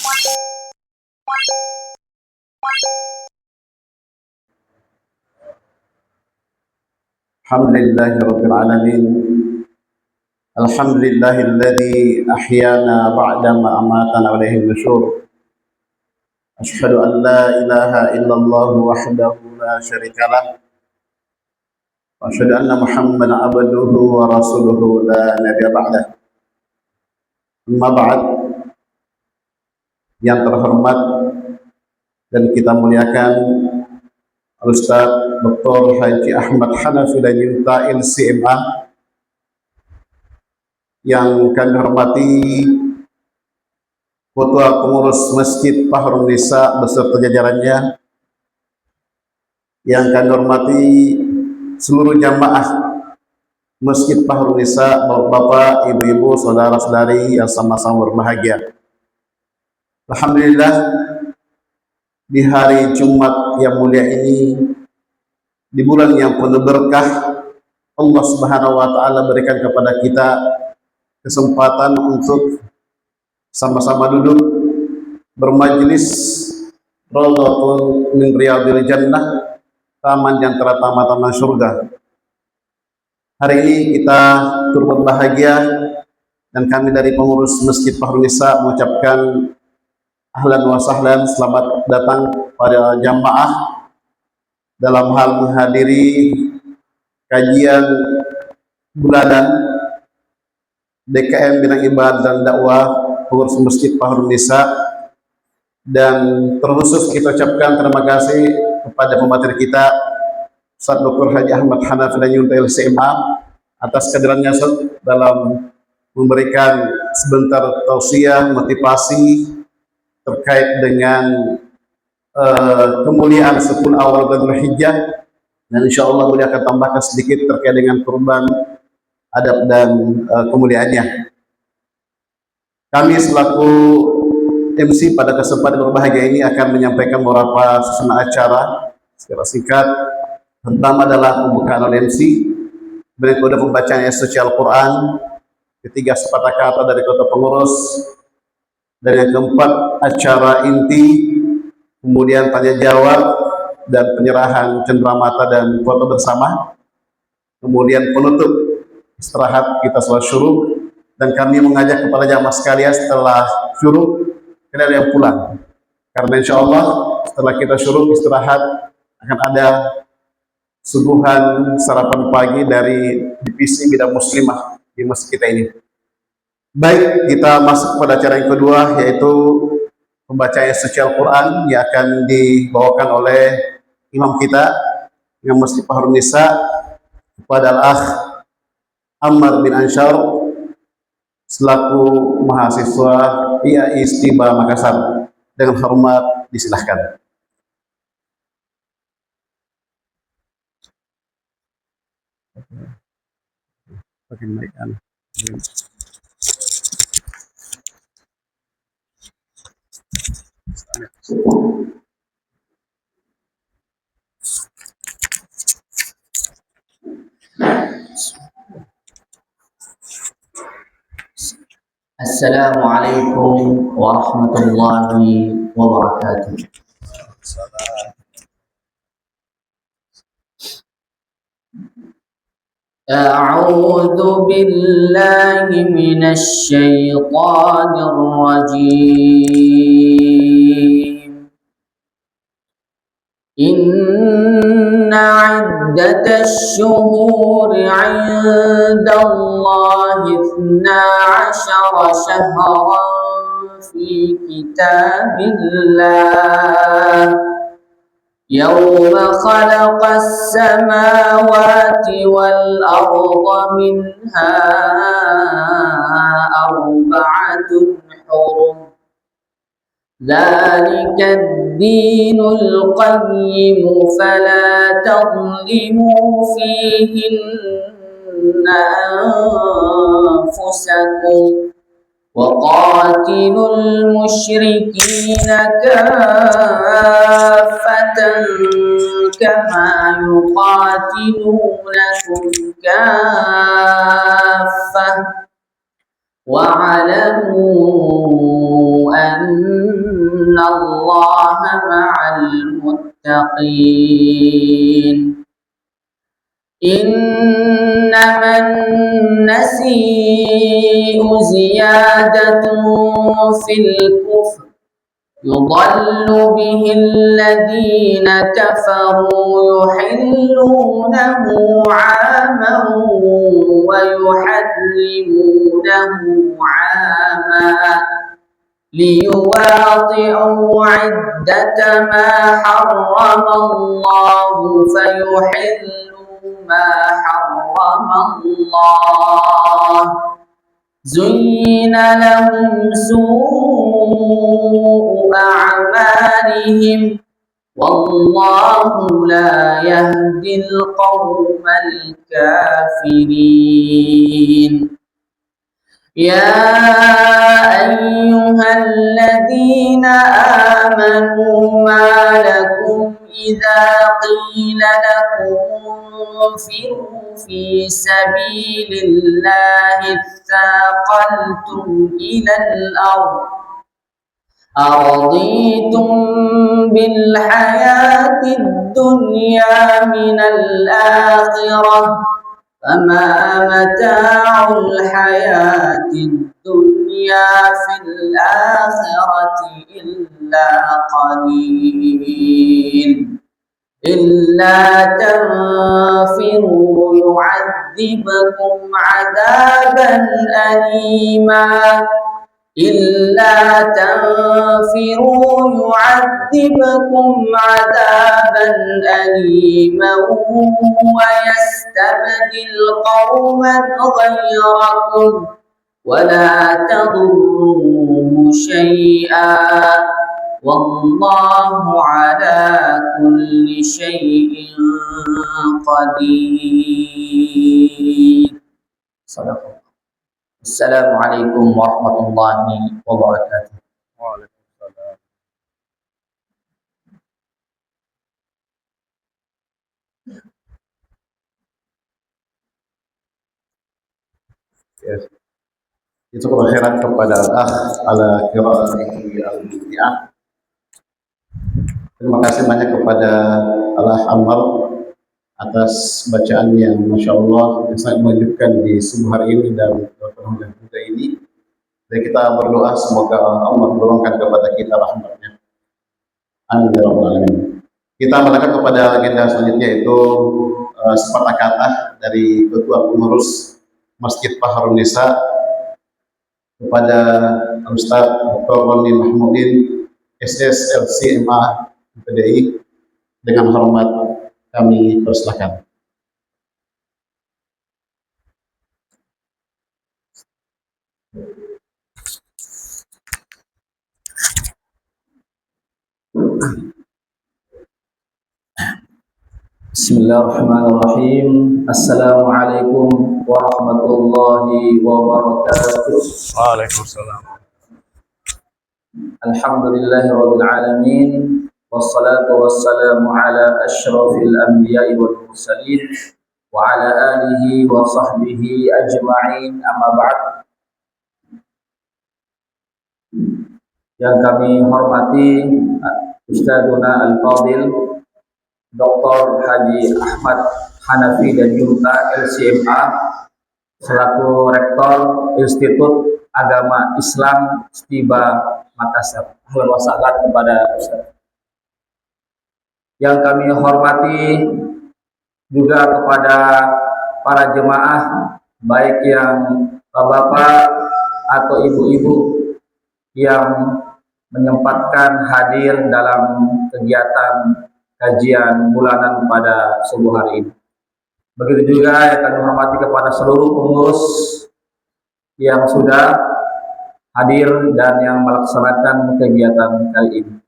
Alhamdulillahi Rabbil Alamin. Alhamdulillahilladzi ahyana ba'dama amatana wa ilaihin nusyur. Asyhadu an la ilaha illallah wahdahu la syarikalah wa asyhadu anna Muhammadan abduhu wa rasuluhu la nabiyya ba'dah. Amma ba'd, yang terhormat dan kita muliakan Al-Ustaz Dr. Haji Ahmad Hanafi Dayuta LCMA, yang kami hormati Ketua Pengurus Masjid Bahrun Nisa beserta jajarannya, yang kami hormati seluruh jamaah Masjid Bahrun Nisa, bapak-bapak, ibu-ibu, saudara-saudari yang sama-sama berbahagia. Alhamdulillah, di hari Jumat yang mulia ini, di bulan yang penuh berkah, Allah Subhanahu wa taala berikan kepada kita kesempatan untuk sama-sama duduk bermajlis Raudhatun min Riyadil Jannah, taman di antara taman-taman surga. Hari ini kita turut berbahagia dan kami dari pengurus Masjid Bahrun Nisa mengucapkan ahlan wa sahlan, selamat datang pada jamaah dalam hal menghadiri kajian bulanan DKM Bidang Ibadah dan Dakwah Pengurus Masjid Bahrun Nisa. Dan terkhusus kita ucapkan terima kasih kepada pemateri kita Ustaz Dr. Haji Ahmad Hanafi Dayuta LCMA atas kehadirannya dalam memberikan sebentar tausiah motivasi terkait dengan kemuliaan 10 awal Dzulhijjah, dan insya Allah beliau akan tambahkan sedikit terkait dengan kurban, adab dan kemuliaannya. Kami selaku MC pada kesempatan berbahagia ini akan menyampaikan beberapa susunan acara secara singkat. Pertama adalah pembukaan oleh MC, berikutnya pembacaan ayat suci Al-Quran, ketiga sepatah kata dari ketua pengurus, dan yang keempat acara inti, kemudian tanya jawab dan penyerahan cenderamata dan foto bersama, kemudian penutup istirahat kita sholat syuruk, dan kami mengajak kepada jamaah sekalian setelah syuruk kalian yang pulang, karena insya Allah setelah kita syuruk istirahat akan ada suguhan sarapan pagi dari divisi bidang muslimah di masjid kita ini. Baik, kita masuk pada acara yang kedua, yaitu pembacaan suci Al-Quran yang akan dibawakan oleh imam kita, Imam Masjid Bahrun Nisa, kepada Al-Akh Ammar bin Ansyar selaku mahasiswa IAI Istiba Makassar. Dengan hormat disilahkan. Assalamualaikum warahmatullahi wabarakatuh. A'udzu billahi minasy syaithanir rajim. Inna 'iddatasy syuhuri 'indallahi 12 syahran fi kitabillah yawma khalaqas samawati wal arda minha arba'atun hurum. Dzalika ad-dinul qayyim fala tadhlimu fihinna anfusakum wa qatilul musyrikina kaffatan kama yuqatilunakum kaffah wa'lamu anna الله مع المتقين إنما النسيء زيادة في الكفر يضل به الذين كفروا يحلونه عاما ويحرمونه عاما ليواطئوا عدة ما حرم الله فيحلوا ما حرم الله زين لهم سوء أعمالهم والله لا يهدي القوم الكافرين يا أيها الذين آمنوا ما لكم إذا قيل لكم انفروا في سبيل الله اثاقلتم إلى الأرض أرضيتم بالحياة الدنيا من الآخرة فما متاع الحياة الدنيا في الآخرة إلا قليل إلا تنفروا يعذبكم عذابا أليما إلا تنفروا يعذبكم عذابا أليما ويستبدل قوما غيركم ولا تضروه شيئا والله على كل شيء قدير. صدق الله. Assalamualaikum warahmatullahi wabarakatuh. Waalaikumsalam. Yes. Itu akhiran kepada al-akh ala qiraatihi al-bid'ah. Terima kasih banyak kepada Allah Ammar atas bacaan yang Masya Allah yang sangat menunjukkan di subuh hari ini dan penghujung kita ini. Dan kita berdoa semoga Allah menurunkan kepada kita rahmatnya. Amin ya rabbal alamin. Kita melangkah kepada agenda selanjutnya yaitu sepatah kata dari Ketua Pengurus Masjid Baharun Nisa kepada Ustaz Dr. Roni Mahmudin SSLC MA PDI. Dengan hormat kami persilakan. Bismillahirrahmanirrahim. Assalamualaikum warahmatullahi wabarakatuh. Waalaikumsalam. Alhamdulillahirabbil alamin. Wassalatu wassalamu ala asyrafil anbiya'i wal mursalin wa ala alihi wa sahbihi ajma'in, amma ba'd. Yang kami hormati Ustadzuna Al-Fadil Dr. Haji Ahmad Hanafi dan Junta LCMA selaku Rektor Institut Agama Islam Stiba Makassar. Ahlan wa sahlan kepada Ustaz. Yang kami hormati juga kepada para jemaah, baik yang bapak-bapak atau ibu-ibu yang menyempatkan hadir dalam kegiatan kajian bulanan pada subuh hari ini. Begitu juga yang kami hormati kepada seluruh pengurus yang sudah hadir dan yang melaksanakan kegiatan kali ini.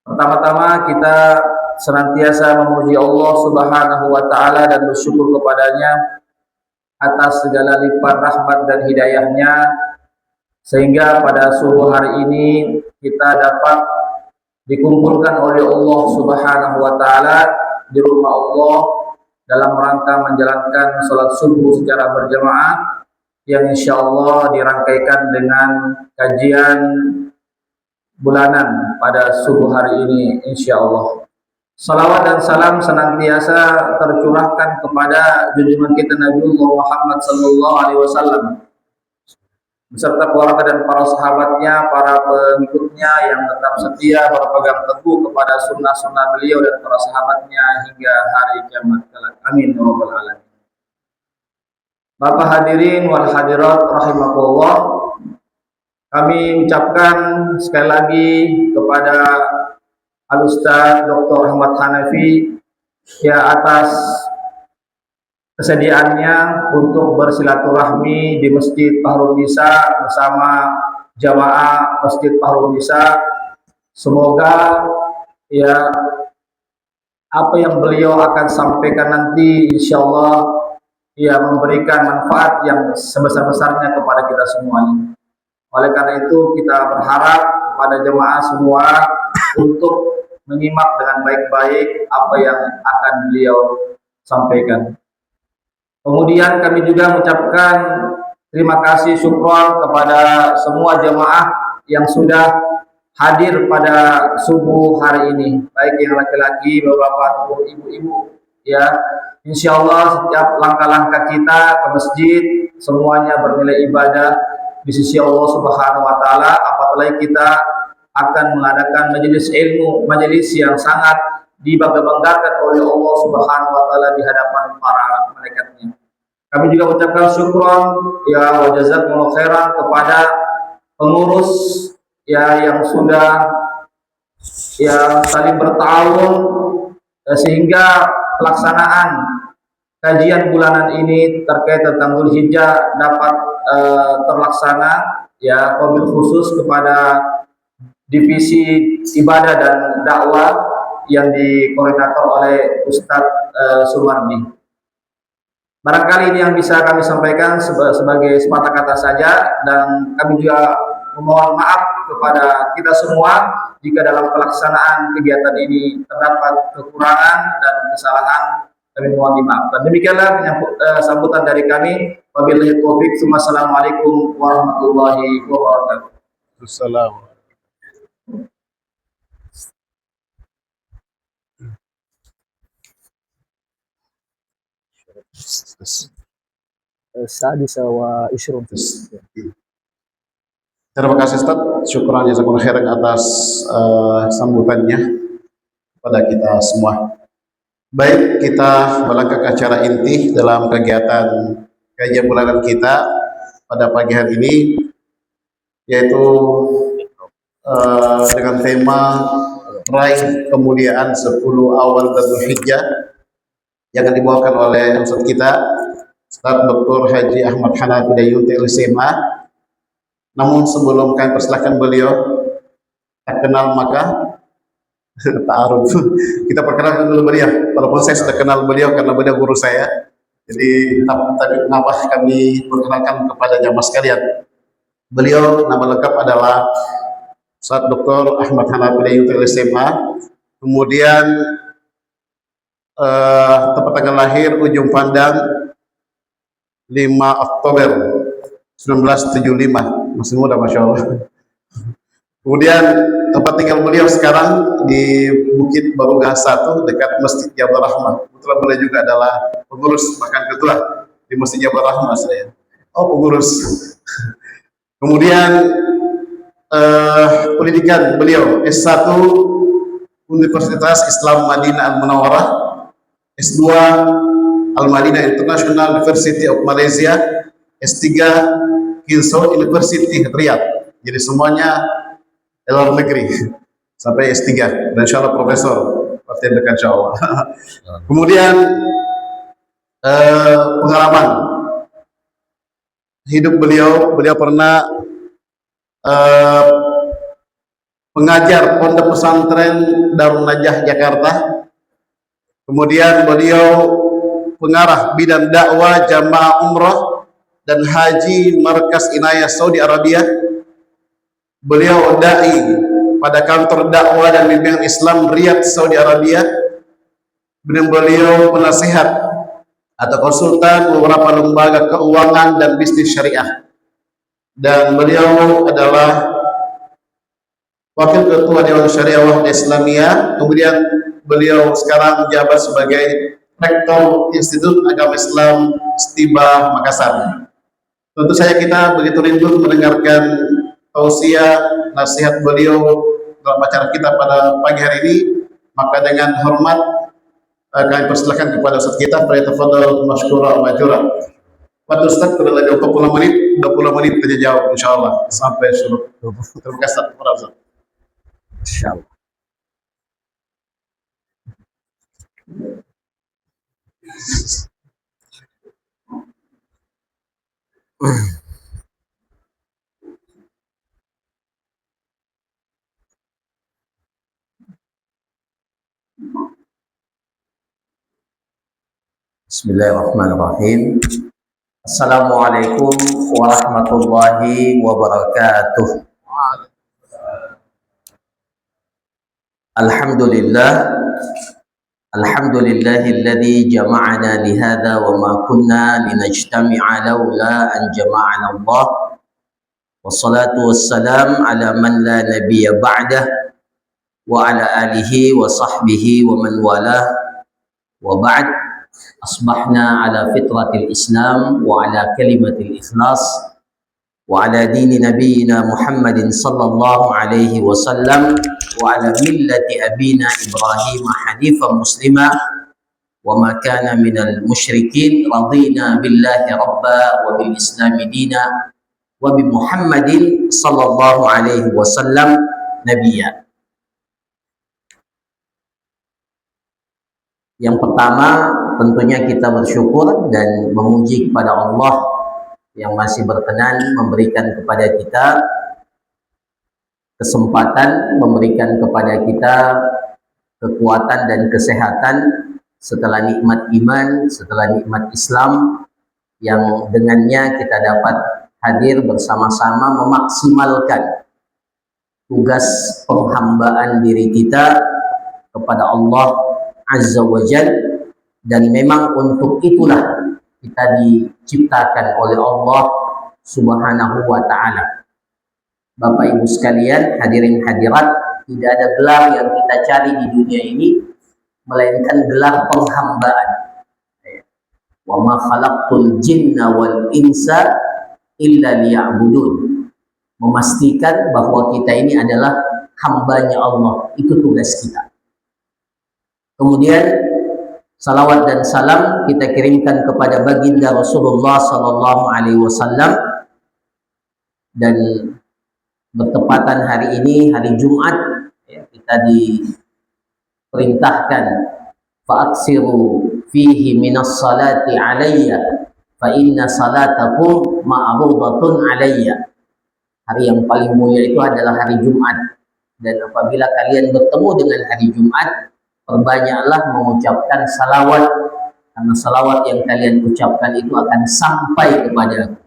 Pertama-tama kita senantiasa memuji Allah Subhanahu wa taala dan bersyukur kepadanya atas segala lipat rahmat dan hidayahnya sehingga pada subuh hari ini kita dapat dikumpulkan oleh Allah Subhanahu wa taala di rumah Allah dalam rangka menjalankan sholat subuh secara berjamaah yang insya Allah dirangkaikan dengan kajian bulanan pada subuh hari ini insya Allah. Salawat dan salam senantiasa tercurahkan kepada junjungan kita Nabiullah Muhammad sallallahu alaihi wasallam beserta keluarga dan para sahabatnya, para pengikutnya yang tetap setia berpegang teguh kepada sunnah-sunnah beliau dan para sahabatnya hingga hari kiamat kelak. Amin ya rabbal alamin. Bapak hadirin wal hadirat rahimakumullah, kami ucapkan sekali lagi kepada Al-Ustaz Dr. Ahmad Hanafi ya atas kesediaannya untuk bersilaturahmi di Masjid Fahrul Nisa bersama jamaah Masjid Fahrul Nisa. Semoga ya apa yang beliau akan sampaikan nanti insya Allah ya memberikan manfaat yang sebesar-besarnya kepada kita semuanya. Oleh karena itu kita berharap kepada jemaah semua untuk menyimak dengan baik-baik apa yang akan beliau sampaikan. Kemudian kami juga mengucapkan terima kasih syukron kepada semua jemaah yang sudah hadir pada subuh hari ini, baik yang laki-laki, bapak-bapak, ataupun ibu-ibu. Ya, insya Allah setiap langkah-langkah kita ke masjid semuanya bernilai ibadah di sisi Allah Subhanahu Wa Taala. Apalagi kita akan mengadakan majelis ilmu, majelis yang sangat dibangga-banggakan oleh Allah Subhanahu Wa Taala di hadapan para malaikatnya. Kami juga ucapkan syukron ya wa jazakumullah khairan kepada pengurus ya yang sudah ya saling bertahun sehingga pelaksanaan kajian bulanan ini terkait tentang Dzulhijjah dapat terlaksana ya, wabil khusus kepada divisi ibadah dan dakwah yang dikoordinator oleh Ustadz Sumardi. Barangkali ini yang bisa kami sampaikan sebagai semata kata saja, dan kami juga memohon maaf kepada kita semua jika dalam pelaksanaan kegiatan ini terdapat kekurangan dan kesalahan. Kami mohon maaf. Dan demikianlah sambutan dari kami. Wabillahi taufiq. Wassalamualaikum warahmatullahi wabarakatuh. Assalamualaikum. السادسة وعشرون. Terima kasih Ustaz, syukran jazakumullah khairan atas sambutannya kepada kita semua. Baik, kita melangkah ke acara inti dalam kegiatan kajian bulanan kita pada pagi hari ini, yaitu dengan tema Raih Kemuliaan 10 Awal Dzulhijjah yang akan dibawakan oleh Ustaz kita Ustaz Dr. Haji Ahmad Hanafi Dayuti LSMA. Namun sebelum kami persilakan beliau, tak kenal maka ta'aruf. Kita perkenalkan dulu beliau. Walaupun saya sudah kenal beliau karena beliau guru saya. Jadi tapi kenapa kami perkenalkan kepada jamaah sekalian. Beliau nama lengkap adalah Ustaz Dr. Ahmad Hanafi Dayuti LSMA. Kemudian tempat tanggal lahir Ujung Pandang 5 Oktober 1975. Masih muda Masya Allah. Kemudian tempat tinggal beliau sekarang di Bukit Barugah 1 dekat Masjid Jabal Rahmah. Kebetulan beliau juga adalah pengurus, bahkan ketua di Masjid Jabal Rahmah saya. Oh, pengurus. Kemudian pendidikan beliau S1 Universitas Islam Madinah Al-Munawwarah, S2 Al-Madinah International University of Malaysia, S3 Kilso University Riyadh. Jadi semuanya luar negeri sampai S3 dan insya Allah profesor pasti dekat insya Allah. Kemudian pengalaman hidup beliau pernah mengajar pondok pesantren Darun Najah Jakarta. Kemudian beliau pengarah bidang dakwah jamaah umrah dan haji Markas Inayah Saudi Arabia. Beliau dai pada kantor dakwah dan bimbingan Islam Riyadh Saudi Arabia. Beliau penasihat atau konsultan beberapa lembaga keuangan dan bisnis syariah. Dan beliau adalah Wakil Ketua Dewan Syariah Wahda Islamiyah, kemudian beliau sekarang menjabat sebagai Rektor Institut Agama Islam Stiba Makassar. Tentu saja kita begitu rindu mendengarkan tausiah nasihat beliau dalam acara kita pada pagi hari ini. Maka dengan hormat kami persilakan kepada Ustaz kita, falyatafadhal masykura ma'jura. Waktu Ustaz kurang lebih 20 menit saja jawab insyaallah sampai suruh. Terima kasih kepada Ustaz. Insyaallah. Bismillahirrahmanirrahim. Assalamualaikum warahmatullahi wabarakatuh. Alhamdulillah, alhamdulillahilladzi jama'ana lihada wa ma kunna linajtami'a laula an jama'ana Allah. Wassalatu wassalam ala man la nabiyya ba'dah wa ala alihi wa sahbihi wa man walah. Wa ba'd, asbahna ala fitratil Islam wa ala kalimatil ikhlas wa ala dini nabiyyina Muhammadin sallallahu alaihi wasallam wa ala millati abina Ibrahim hanifan muslima wa ma kana minal musyrikin. Radina billahi rabba wa bil islami dina wa bi Muhammadin sallallahu alaihi wasallam nabiyya. Yang pertama, tentunya kita bersyukur dan memuji kepada Allah yang masih berkenan memberikan kepada kita kesempatan, memberikan kepada kita kekuatan dan kesehatan setelah nikmat iman, setelah nikmat Islam, yang dengannya kita dapat hadir bersama-sama memaksimalkan tugas penghambaan diri kita kepada Allah Azza wa Jal. Dan memang untuk itulah kita diciptakan oleh Allah Subhanahu wa Ta'ala. Bapak Ibu sekalian, hadirin hadirat, tidak ada gelar yang kita cari di dunia ini melainkan gelar penghambaan. Wa ma khalaqtul jinna wal insa illa liya'budun. Memastikan bahwa kita ini adalah hambanya Allah, itu tugas kita. Kemudian salawat dan salam kita kirimkan kepada baginda Rasulullah sallallahu alaihi wasallam. Dan bertepatan hari ini hari Jumat, ya, kita diperintahkan fa'aksiru fihi minas salati alayya fa inna salatakum ma'rudatun alayya. Hari yang paling mulia itu adalah hari Jumat, dan apabila kalian bertemu dengan hari Jumat, perbanyaklah mengucapkan salawat, karena salawat yang kalian ucapkan itu akan sampai kepada aku.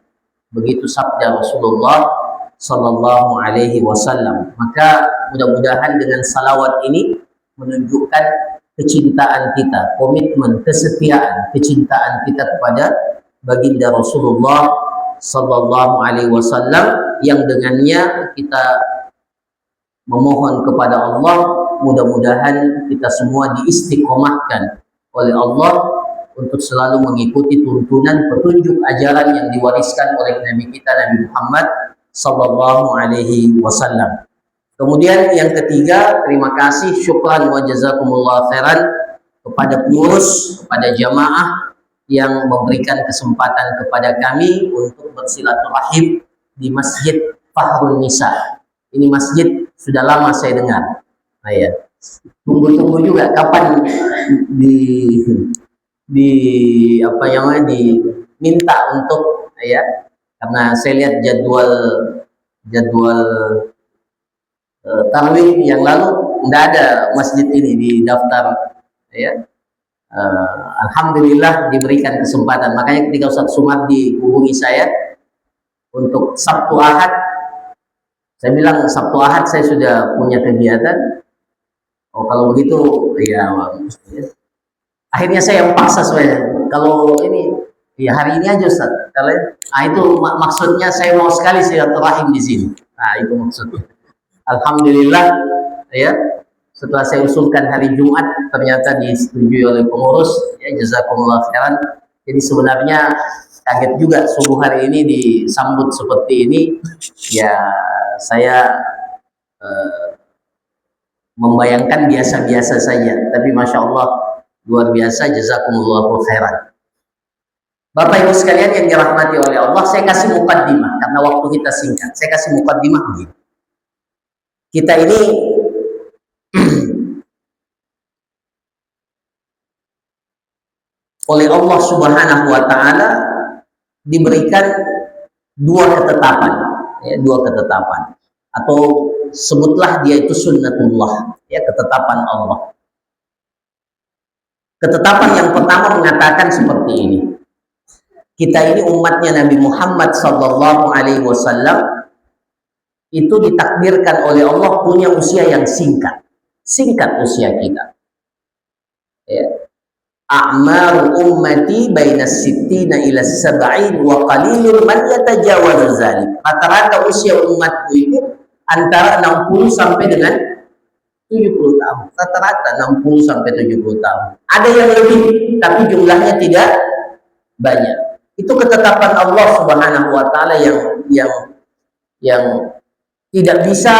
Begitu sabda Rasulullah sallallahu alaihi wasallam. Maka mudah-mudahan dengan salawat ini menunjukkan kecintaan kita, komitmen, kesetiaan, kecintaan kita kepada baginda Rasulullah sallallahu alaihi wasallam, yang dengannya kita memohon kepada Allah mudah-mudahan kita semua diistiqomahkan oleh Allah untuk selalu mengikuti tuntunan petunjuk ajaran yang diwariskan oleh Nabi kita Nabi Muhammad sallallahu alaihi wasallam. Kemudian yang ketiga, terima kasih, syukran wa jazakumullah khairan kepada pengurus, kepada jamaah yang memberikan kesempatan kepada kami untuk bersilaturahim di Masjid Fahrun Nisa. Ini masjid sudah lama saya dengar. Nah, ya, tunggu-tunggu juga kapan apa yang diminta untuk, ya, karena saya lihat jadwal tarawih yang lalu tidak ada masjid ini di daftar, ya. Alhamdulillah diberikan kesempatan. Makanya ketika Ustaz Sumardi hubungi saya untuk Sabtu Ahad, saya bilang Sabtu Ahad saya sudah punya kegiatan. Oh, kalau begitu, ya, akhirnya saya yang paksa sebenarnya. Kalau ini, ya hari ini aja Ustaz. Kalau itu maksudnya saya mau sekali silaturahim di sini. Nah, itu maksudnya. Alhamdulillah ya, setelah saya usulkan hari Jumat ternyata disetujui oleh pengurus, ya jazakumullah khairan. Jadi sebenarnya kaget juga subuh hari ini disambut seperti ini. Ya saya membayangkan biasa-biasa saja, tapi masya Allah luar biasa, jazakumullahu khairan. Bapak Ibu sekalian yang dirahmati oleh Allah, saya kasih mukaddimah karena waktu kita singkat. Saya kasih mukaddimah begini. Kita ini oleh Allah Subhanahu wa taala diberikan dua ketetapan, ya, dua ketetapan. Atau sebutlah dia itu sunnatullah, ya, ketetapan Allah. Ketetapan yang pertama mengatakan seperti ini. Kita ini umatnya Nabi Muhammad sallallahu alaihi wasallam itu ditakdirkan oleh Allah punya usia yang singkat. Singkat usia kita. Ya. A'maru ummati bainas sittina ila sab'in wa qalilun man yatajawazu dzalik. Rata-rata usia umatku itu antara 60 sampai dengan 70 tahun. Rata-rata 60 sampai 70 tahun. Ada yang lebih, tapi jumlahnya tidak banyak. Itu ketetapan Allah Subhanahu wa taala yang tidak bisa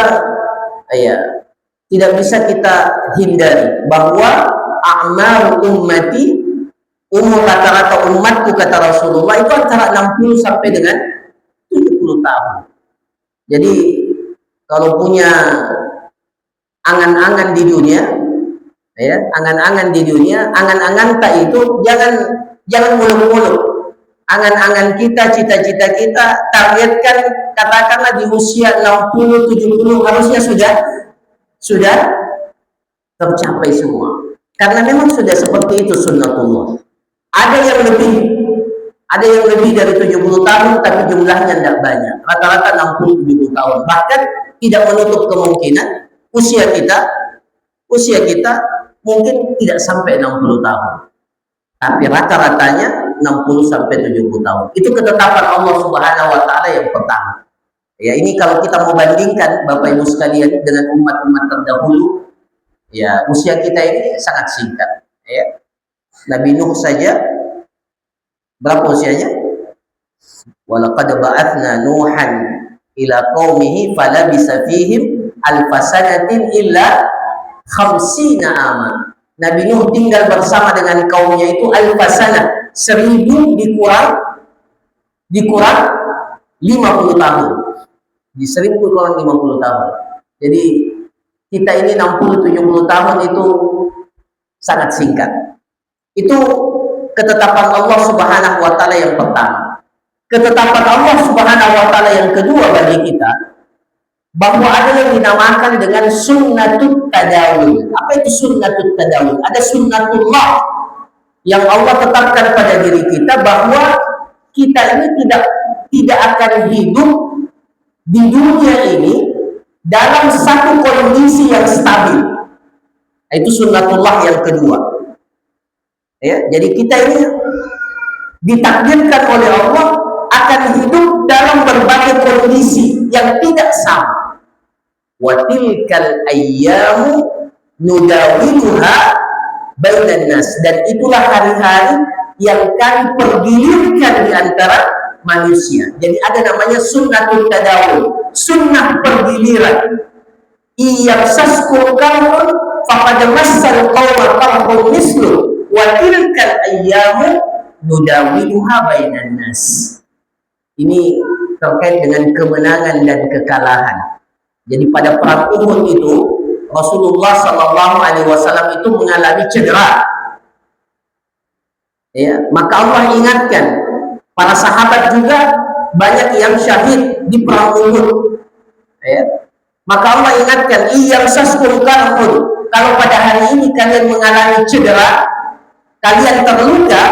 tidak bisa kita hindari, bahwa a'mar ummati, umur rata-rata umatku kata Rasulullah itu antara 60 sampai dengan 70 tahun. Jadi kalau punya angan-angan di dunia, ya, angan-angan di dunia, angan-angan tak itu jangan muluk-muluk. Angan-angan kita, cita-cita kita, targetkan katakanlah di usia 60, 70 harusnya sudah tercapai semua. Karena memang sudah seperti itu sunnatullah. Ada yang lebih dari 70 tahun tapi jumlahnya tidak banyak. Rata-rata 60-70 tahun. Bahkan tidak menutup kemungkinan usia kita mungkin tidak sampai 60 tahun. Tapi rata-ratanya 60 sampai 70 tahun. Itu ketetapan Allah Subhanahu wa taala yang pertama. Ya, ini kalau kita mau bandingkan Bapak Ibu sekalian dengan umat-umat terdahulu, ya usia kita ini sangat singkat, ya. Nabi Nuh saja berapa usianya? Walaqad ba'atsna Nuhan ila qaumihi falabisa fihim alfasanatin illa khamsina ama. Nabi Nuh tinggal bersama dengan kaumnya itu alfasanah, 1000 dikurang 50 tahun. Di 1000 kurang 50 tahun. Jadi kita ini 60-70 tahun itu sangat singkat. Itu ketetapan Allah Subhanahu wa taala yang pertama. Ketetapan Allah Subhanahu wa taala yang kedua bagi kita, bahwa ada yang dinamakan dengan sunnatut tadawul. Apa itu sunnatut tadawul? Ada sunnatullah yang Allah tetapkan pada diri kita, bahwa kita ini tidak akan hidup di dunia ini dalam satu kondisi yang stabil. Itu sunnatullah yang kedua. Ya, jadi kita ini ditakdirkan oleh Allah akan hidup dalam berbagai kondisi yang tidak sama. Wa tilkal ayyamu nudawiluha bainan nas, dan itulah hari-hari yang kami pergilirkan di antara manusia. Jadi ada namanya sunnatul tadawul, sunnah pergiliran. Iyamsaskum qarhun faqad massal qawma qarhun mislu wa tilkal ayyamu nudawiluha bainan nas. Ini terkait dengan kemenangan dan kekalahan. Jadi pada perang Uhud itu Rasulullah Shallallahu Alaihi Wasallam itu mengalami cedera. Ya, maka Allah ingatkan para sahabat juga banyak yang syahid di perang Uhud. Ya, maka Allah ingatkan, iyamsaskum qarhun, kalau pada hari ini kalian mengalami cedera, kalian terluka,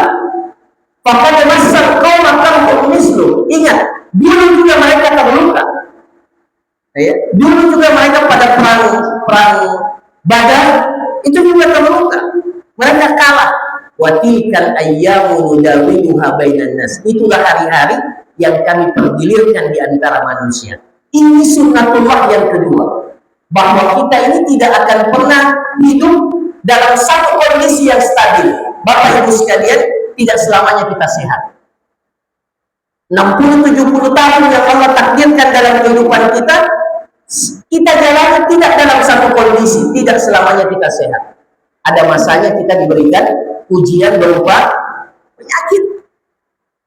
faqad massal qauma qarhun mislu. Ingat, dulu juga mereka terluka. Ya, dulu juga mereka pada perang Badar itu juga terluka, mereka kalah. Wa tilkal ayyamu nudawiluha bainan nas, itulah hari-hari yang kami pergilirkan di antara manusia. Ini sunnatullah yang kedua. bahwa kita ini tidak akan pernah hidup dalam satu kondisi yang stabil. Bapak Ibu sekalian, tidak selamanya kita sehat. 60-70 tahun yang Allah takdirkan dalam kehidupan kita, kita jalani tidak dalam satu kondisi, tidak selamanya kita sehat. Ada masanya kita diberikan ujian berupa penyakit.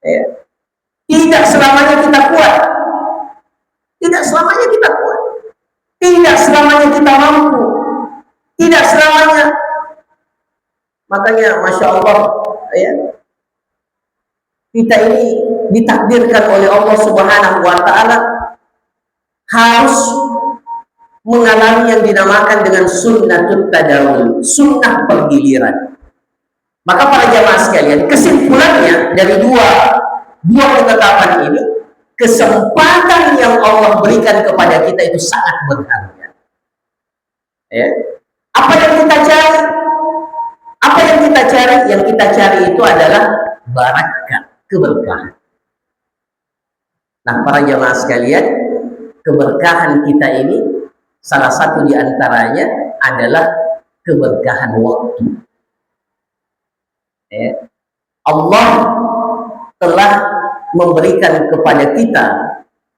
Ya. Tidak selamanya kita kuat. Tidak selamanya kita kuat. Tidak selamanya kita mampu. Tidak selamanya. Makanya Masya Allah, ya, kita ini ditakdirkan oleh Allah Subhanahu wa Ta'ala harus mengalami yang dinamakan dengan sunnatut tadawul, sunnah pergiliran. Maka para jamaah sekalian, kesimpulannya dari dua ketetapan ini, kesempatan yang Allah berikan kepada kita itu sangat berharga. Ya. Apa yang kita cari? Apa yang kita cari? Yang kita cari itu adalah barakah, keberkahan. Nah, para jamaah sekalian, keberkahan kita ini salah satu di antaranya adalah keberkahan waktu. Ya. Allah telah memberikan kepada kita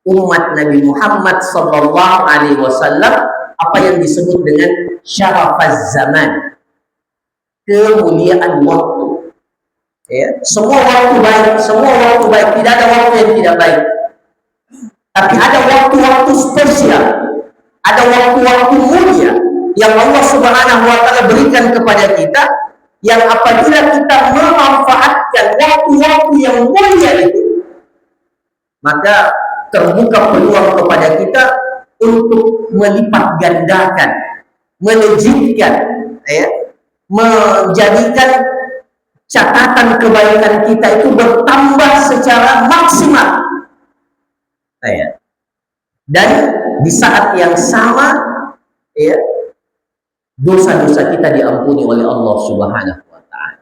umat Nabi Muhammad sallallahu alaihi wasallam apa yang disebut dengan syarafaz zaman, kemuliaan waktu. Ya, semua waktu baik, tidak ada waktu yang tidak baik. Tapi ada waktu-waktu spesial, ada waktu-waktu mulia yang Allah Subhanahu wa Ta'ala berikan kepada kita, yang apabila kita memanfaatkan waktu-waktu yang mulia itu, maka terbuka peluang kepada kita untuk melipat gandakan, melejitkan, ya, menjadikan catatan kebaikan kita itu bertambah secara maksimal. Ya. Dan di saat yang sama, ya, dosa-dosa kita diampuni oleh Allah Subhanahu wa Ta'ala.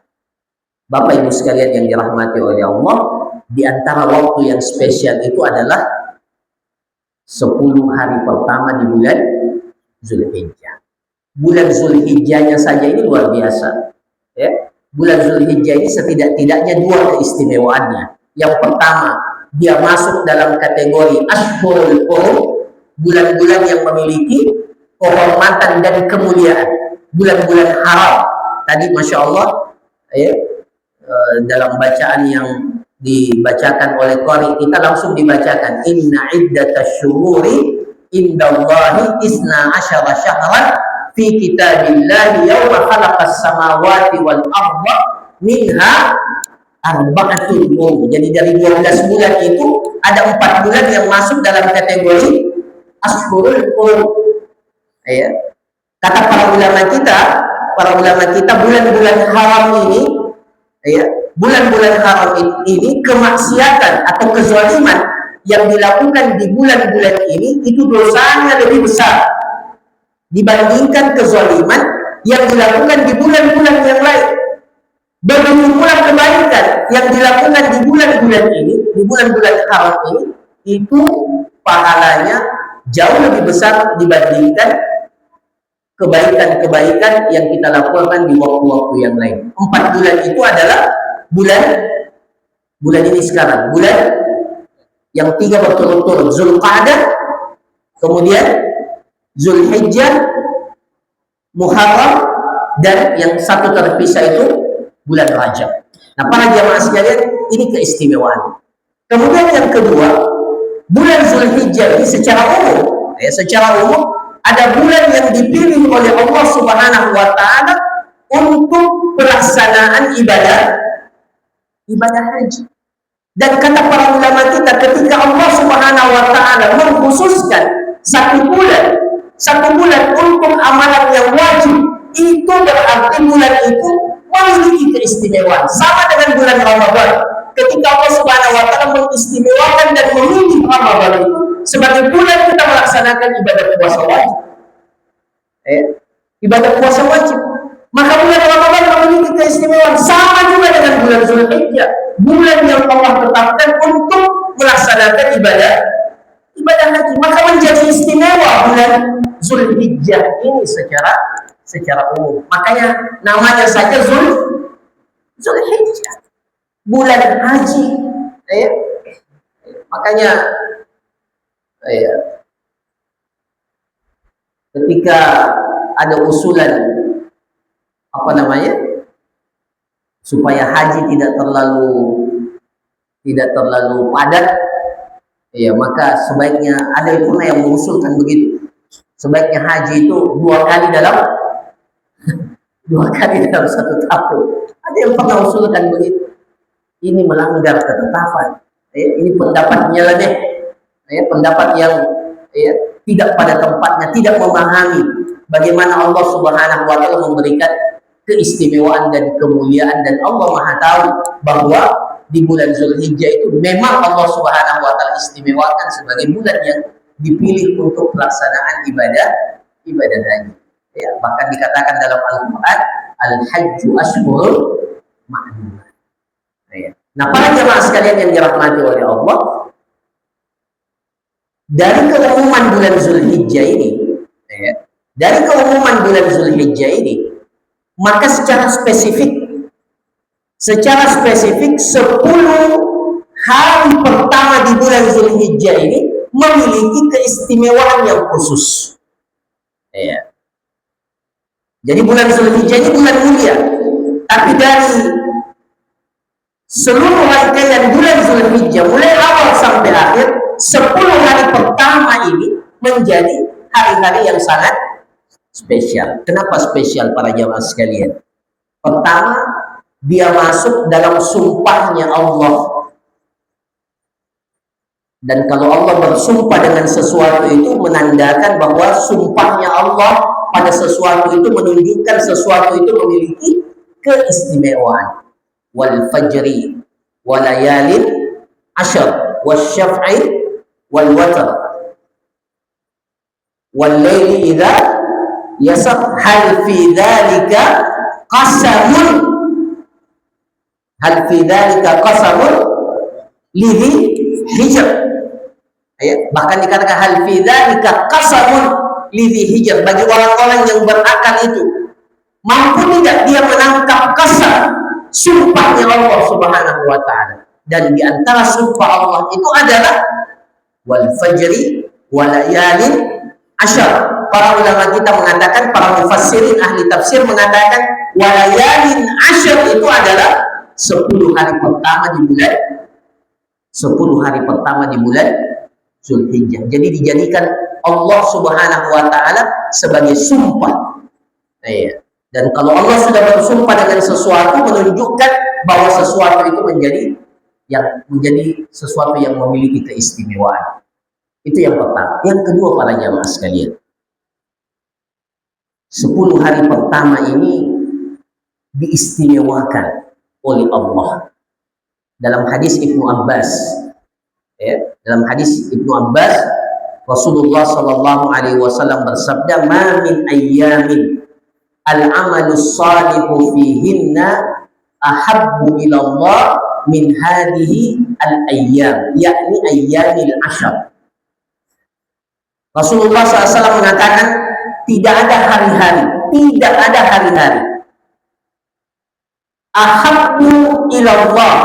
Bapak Ibu sekalian yang dirahmati oleh Allah, di antara waktu yang spesial itu adalah 10 hari pertama di bulan Zulhijjah. Bulan Zulhijjahnya saja ini luar biasa. Ya. Bulan Zulhijjah ini setidak-tidaknya dua keistimewaannya. Yang pertama, dia masuk dalam kategori Ashhurul Hurum, bulan-bulan yang memiliki kehormatan dan kemuliaan, bulan-bulan haram. Tadi Masya Allah, ya, dalam bacaan yang dibacakan oleh qari kita langsung dibacakan, inna iddatash syuhuri indallahi isna asyara syahran fi kitabillahi yawma khalaqas samawati wal arda minha arba'atul hurum. Jadi dari 12 bulan itu ada 4 bulan yang masuk dalam kategori Ashhurul Hurum. Ya. Kata para ulama kita, bulan-bulan haram ini, ya, bulan-bulan haram ini kemaksiatan atau kezaliman yang dilakukan di bulan-bulan ini itu dosanya lebih besar dibandingkan kezaliman yang dilakukan di bulan-bulan yang lain. Begitu pula kebaikan yang dilakukan di bulan-bulan ini, di bulan-bulan haram ini, itu pahalanya jauh lebih besar dibandingkan kebaikan-kebaikan yang kita lakukan di waktu-waktu yang lain. 4 bulan itu adalah bulan ini sekarang, bulan yang 3 berturut-turut, Zulqa'dah, kemudian Zulhijjah, Muharram, dan yang satu terpisah itu bulan Rajab. Nah, para jamaah sekalian, ini keistimewaan. Kemudian yang kedua, bulan Zulhijjah ini secara umum ada bulan yang dipilih oleh Allah Subhanahu wa Ta'ala untuk pelaksanaan ibadah haji. Dan kata para ulama kita, ketika Allah Subhanahu wa Ta'ala mengkhususkan satu bulan untuk amalan yang wajib, itu berarti bulan itu memiliki keistimewaan. Sama dengan bulan Ramadan, ketika Allah Subhanahu wa Ta'ala mengistimewakan dan memilih Ramadan itu sebagai bulan kita melaksanakan ibadah puasa wajib. Ibadah puasa wajib. Maka bulan Ramadan memiliki keistimewaan. Sama juga dengan bulan Zulhijjah, bulan yang Allah tetapkan untuk melaksanakan ibadah haji. Maka menjadi istimewa bulan Zulhijjah ini secara umum. Makanya namanya saja Zulhijjah, bulan haji. Ya. Makanya ya, ketika ada usulan apa namanya supaya haji tidak terlalu padat, ya maka sebaiknya ada yang mengusulkan begitu. Sebaiknya haji itu 2 kali dalam 2 kali dalam 1 tahun. Ada yang pernah usulkan begitu. Ini melanggar ketetapan. Ya, ini pendapatnya lah deh. Ya, pendapat yang ya, tidak pada tempatnya, tidak memahami bagaimana Allah Subhanahu wa taala memberikan keistimewaan dan kemuliaan, dan Allah Maha tahu bahwa di bulan Zulhijjah itu memang Allah Subhanahu wa taala istimewakan sebagai bulan yang dipilih untuk pelaksanaan ibadah haji. Ya, bahkan dikatakan dalam Al-Qur'an, al-hajju ashhurun ma'lumat. Ya. Nah, para jemaah sekalian yang dirahmati oleh Allah, dari keumuman bulan Zulhijjah ini, ya, maka secara spesifik 10 hari pertama di bulan Zulhijjah ini memiliki keistimewaan yang khusus. Ya. Jadi bulan Zulhijjah ini bulan mulia, tapi dari seluruh rangkaian bulan Zulhijjah mulai awal sampai akhir, 10 hari pertama ini menjadi hari-hari yang sangat spesial. Kenapa spesial para jamaah sekalian? Pertama, dia masuk dalam sumpahnya Allah. Dan kalau Allah bersumpah dengan sesuatu itu menandakan bahwa sumpahnya Allah pada sesuatu itu menunjukkan sesuatu itu memiliki keistimewaan. Wal fajri wal layalin ashar wasyaf'i wal watr wal laili idza yasar hal fi dzalika qasamun lidhi hijr. Ya, bahkan dikatakan hal fi dzalika qasamun lidhi hijr, bagi orang-orang yang berakal itu mampu tidak dia menangkap qasam, sumpahnya Allah Subhanahu wa taala. Dan di antara sumpah Allah itu adalah wal fajri wal layalin ashar. Para ulama kita mengatakan, para mufassirin ahli tafsir mengatakan wal layalin ashar itu adalah 10 hari pertama di bulan Zulhijjah. Jadi dijadikan Allah Subhanahu wa taala sebagai sumpah. Ya. Dan kalau Allah sudah bersumpah dengan sesuatu, menunjukkan bahwa sesuatu itu menjadi sesuatu yang memiliki keistimewaan. Itu yang pertama. Yang kedua, para jamaah sekalian, 10 hari pertama ini diistimewakan oleh Allah. Dalam hadis Ibnu Abbas, ya, dalam hadis Ibnu Abbas, Rasulullah Shallallahu Alaihi Wasallam bersabda, "Ma min ayyamin al-amalus salihu fihinna ahabbu ila Allah min hadhihi al-ayyam, yakni ayyamil ashar." Rasulullah SAW mengatakan, tidak ada hari-hari ahabbu ila Allah,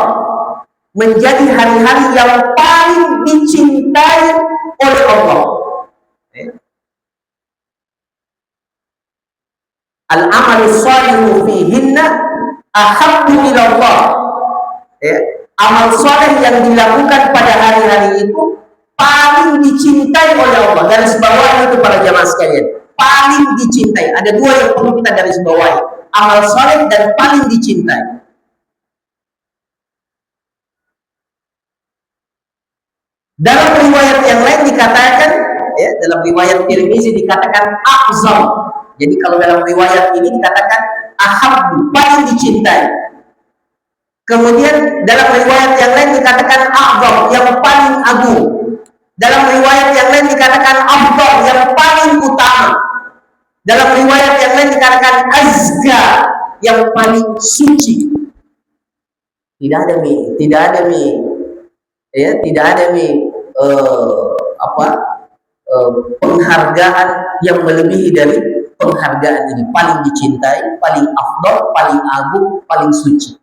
menjadi hari-hari yang paling dicintai oleh Allah. Al-amalu shalihu fihinna ahabbu ila Allah. Amal soleh yang dilakukan pada hari-hari itu paling dicintai oleh Allah. Garis bawah itu para jamaah sekalian, paling dicintai. Ada 2 yang perlu kita garis bawahi: amal soleh dan paling dicintai. Dalam riwayat yang lain dikatakan, ya, dalam riwayat Tirmizi dikatakan a'zam. Jadi kalau dalam riwayat ini dikatakan ahabbu, paling dicintai. Kemudian dalam riwayat yang lain dikatakan a'zam, yang paling agung. Dalam riwayat yang lain dikatakan afdal, yang paling utama. Dalam riwayat yang lain dikatakan azka, yang paling suci. Tidak ada penghargaan yang melebihi dari penghargaan ini, paling dicintai, paling afdal, paling agung, paling suci.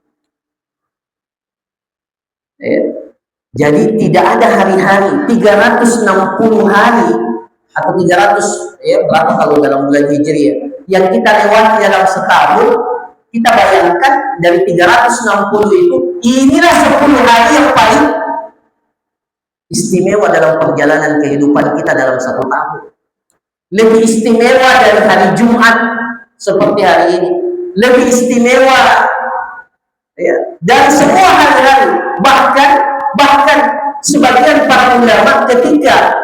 Jadi tidak ada hari-hari 360 hari atau 300 berapa kalau dalam bulan Hijriah yang kita lewati dalam setahun. Kita bayangkan dari 360 itu, inilah 10 hari yang paling istimewa dalam perjalanan kehidupan kita dalam satu tahun. Lebih istimewa dari hari Jumat seperti hari ini, lebih istimewa dari semua hari-hari. Bahkan sebagian para ulama ketika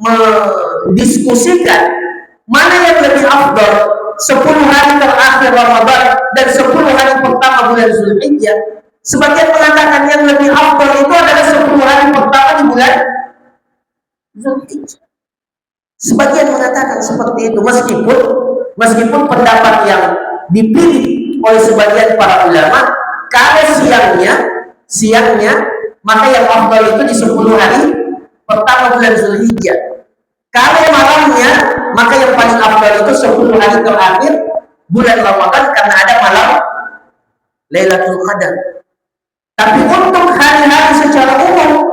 mendiskusikan mana yang lebih afdal, 10 hari terakhir Ramadan dan 10 hari pertama bulan Zulhijjah, sebagian mengatakan yang lebih afdal itu adalah 10 hari pertama di bulan Zulhijjah. Sebagian mengatakan seperti itu, meskipun pendapat yang dipilih oleh sebagian para ulama, kalau siangnya maka yang afdal itu di 10 hari pertama bulan Zulhijjah. Kalau malamnya maka yang paling afdal itu 10 hari terakhir bulan Ramadan, karena ada malam Lailatul Qadar. Tapi untuk hari-hari secara umum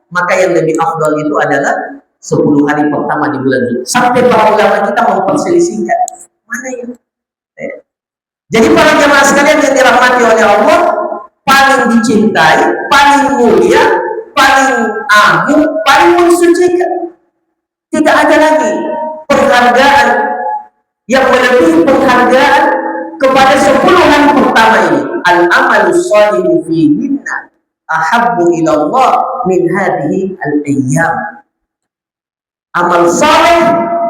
maka yang lebih afdal itu adalah 10 hari pertama di bulan Zulhijjah. Sampai para ulama kita memperselisihkan mana yang jadi para jamaah sekalian yang dirahmati oleh Allah, paling dicintai, paling mulia, paling agung, paling mensucikan. Tidak ada lagi penghargaan yang melebihi penghargaan kepada 10 hari pertama ini. Al-amalu shalihu fihinna ahabbu ila Allah min hadhihi al-ayyam. Amal saleh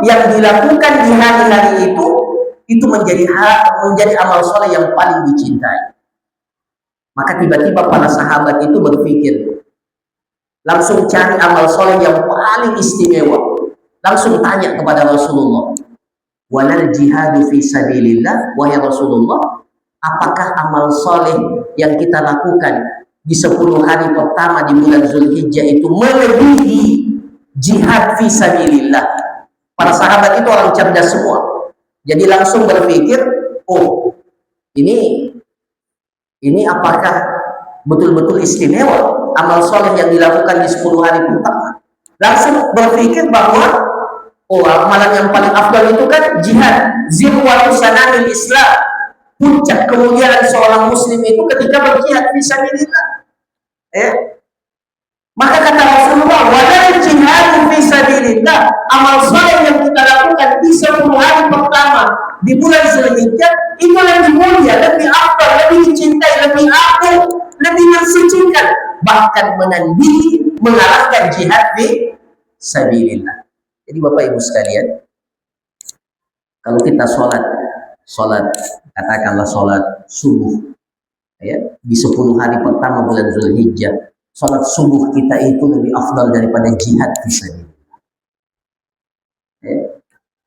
yang dilakukan di hari-hari itu menjadi amal soleh yang paling dicintai. Maka tiba-tiba para sahabat itu berpikir, langsung cari amal soleh yang paling istimewa, langsung tanya kepada Rasulullah, walal jihadu fi sabilillah, wahai Rasulullah, apakah amal soleh yang kita lakukan di 10 hari pertama di bulan Zulhijjah itu melebihi jihad fi sabilillah? Para sahabat itu orang cerdas semua. Jadi langsung berpikir, oh ini apakah betul-betul istimewa amal soleh yang dilakukan di 10 hari pertama? Langsung berpikir bahwa amalan yang paling afdal itu kan jihad, zirwatu sanamil Islam, puncak kemuliaan seorang muslim itu ketika berjihad fisabilillah. Maka kata Rasulullah, wadal jihad fisabilillah, amal soleh yang kita lakukan di 10 hari pertama di bulan Zulhijjah itu lebih mulia, lebih afdal, lebih dicintai, lebih agung, lebih mensucikan, bahkan menandingi, mengalahkan jihad fisabilillah. Jadi Bapak Ibu sekalian, kalau kita sholat katakanlah sholat subuh di 10 hari pertama bulan Zulhijjah, sholat subuh kita itu lebih afdal daripada jihad fisabilillah.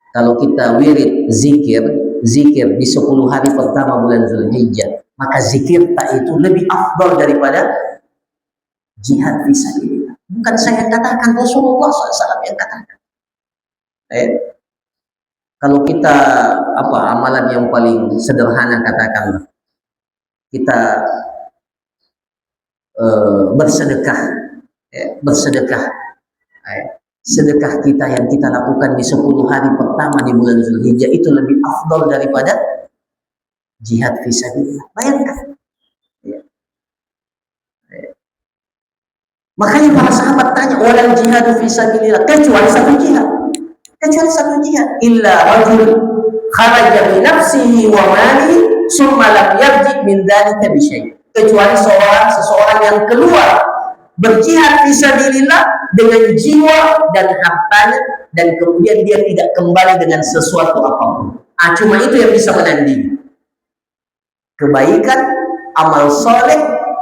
Kalau kita wirid zikir di 10 hari pertama bulan Zulhijjah, maka zikir tak itu lebih afdal daripada jihad fisabilillah. Bukan saya yang katakan, Rasulullah SAW yang katakan. Kalau kita amalan yang paling sederhana, katakanlah kita bersedekah, sedekah kita yang kita lakukan di 10 hari pertama di bulan Zulhijjah itu lebih afdal daripada jihad fisabilillah. Bayangkan. Makanya para sahabat tanya, walal jihadu fisabilillah, kecuali satu jihad, illa rajul kharaja bi nafsihi wa malihi summa lam yarji min dzalika bi syai'. Kecuali seseorang yang keluar berjihad fisabilillah dengan jiwa dan hartanya, dan kemudian dia tidak kembali dengan sesuatu apapun. Cuma itu yang bisa menandingi kebaikan amal soleh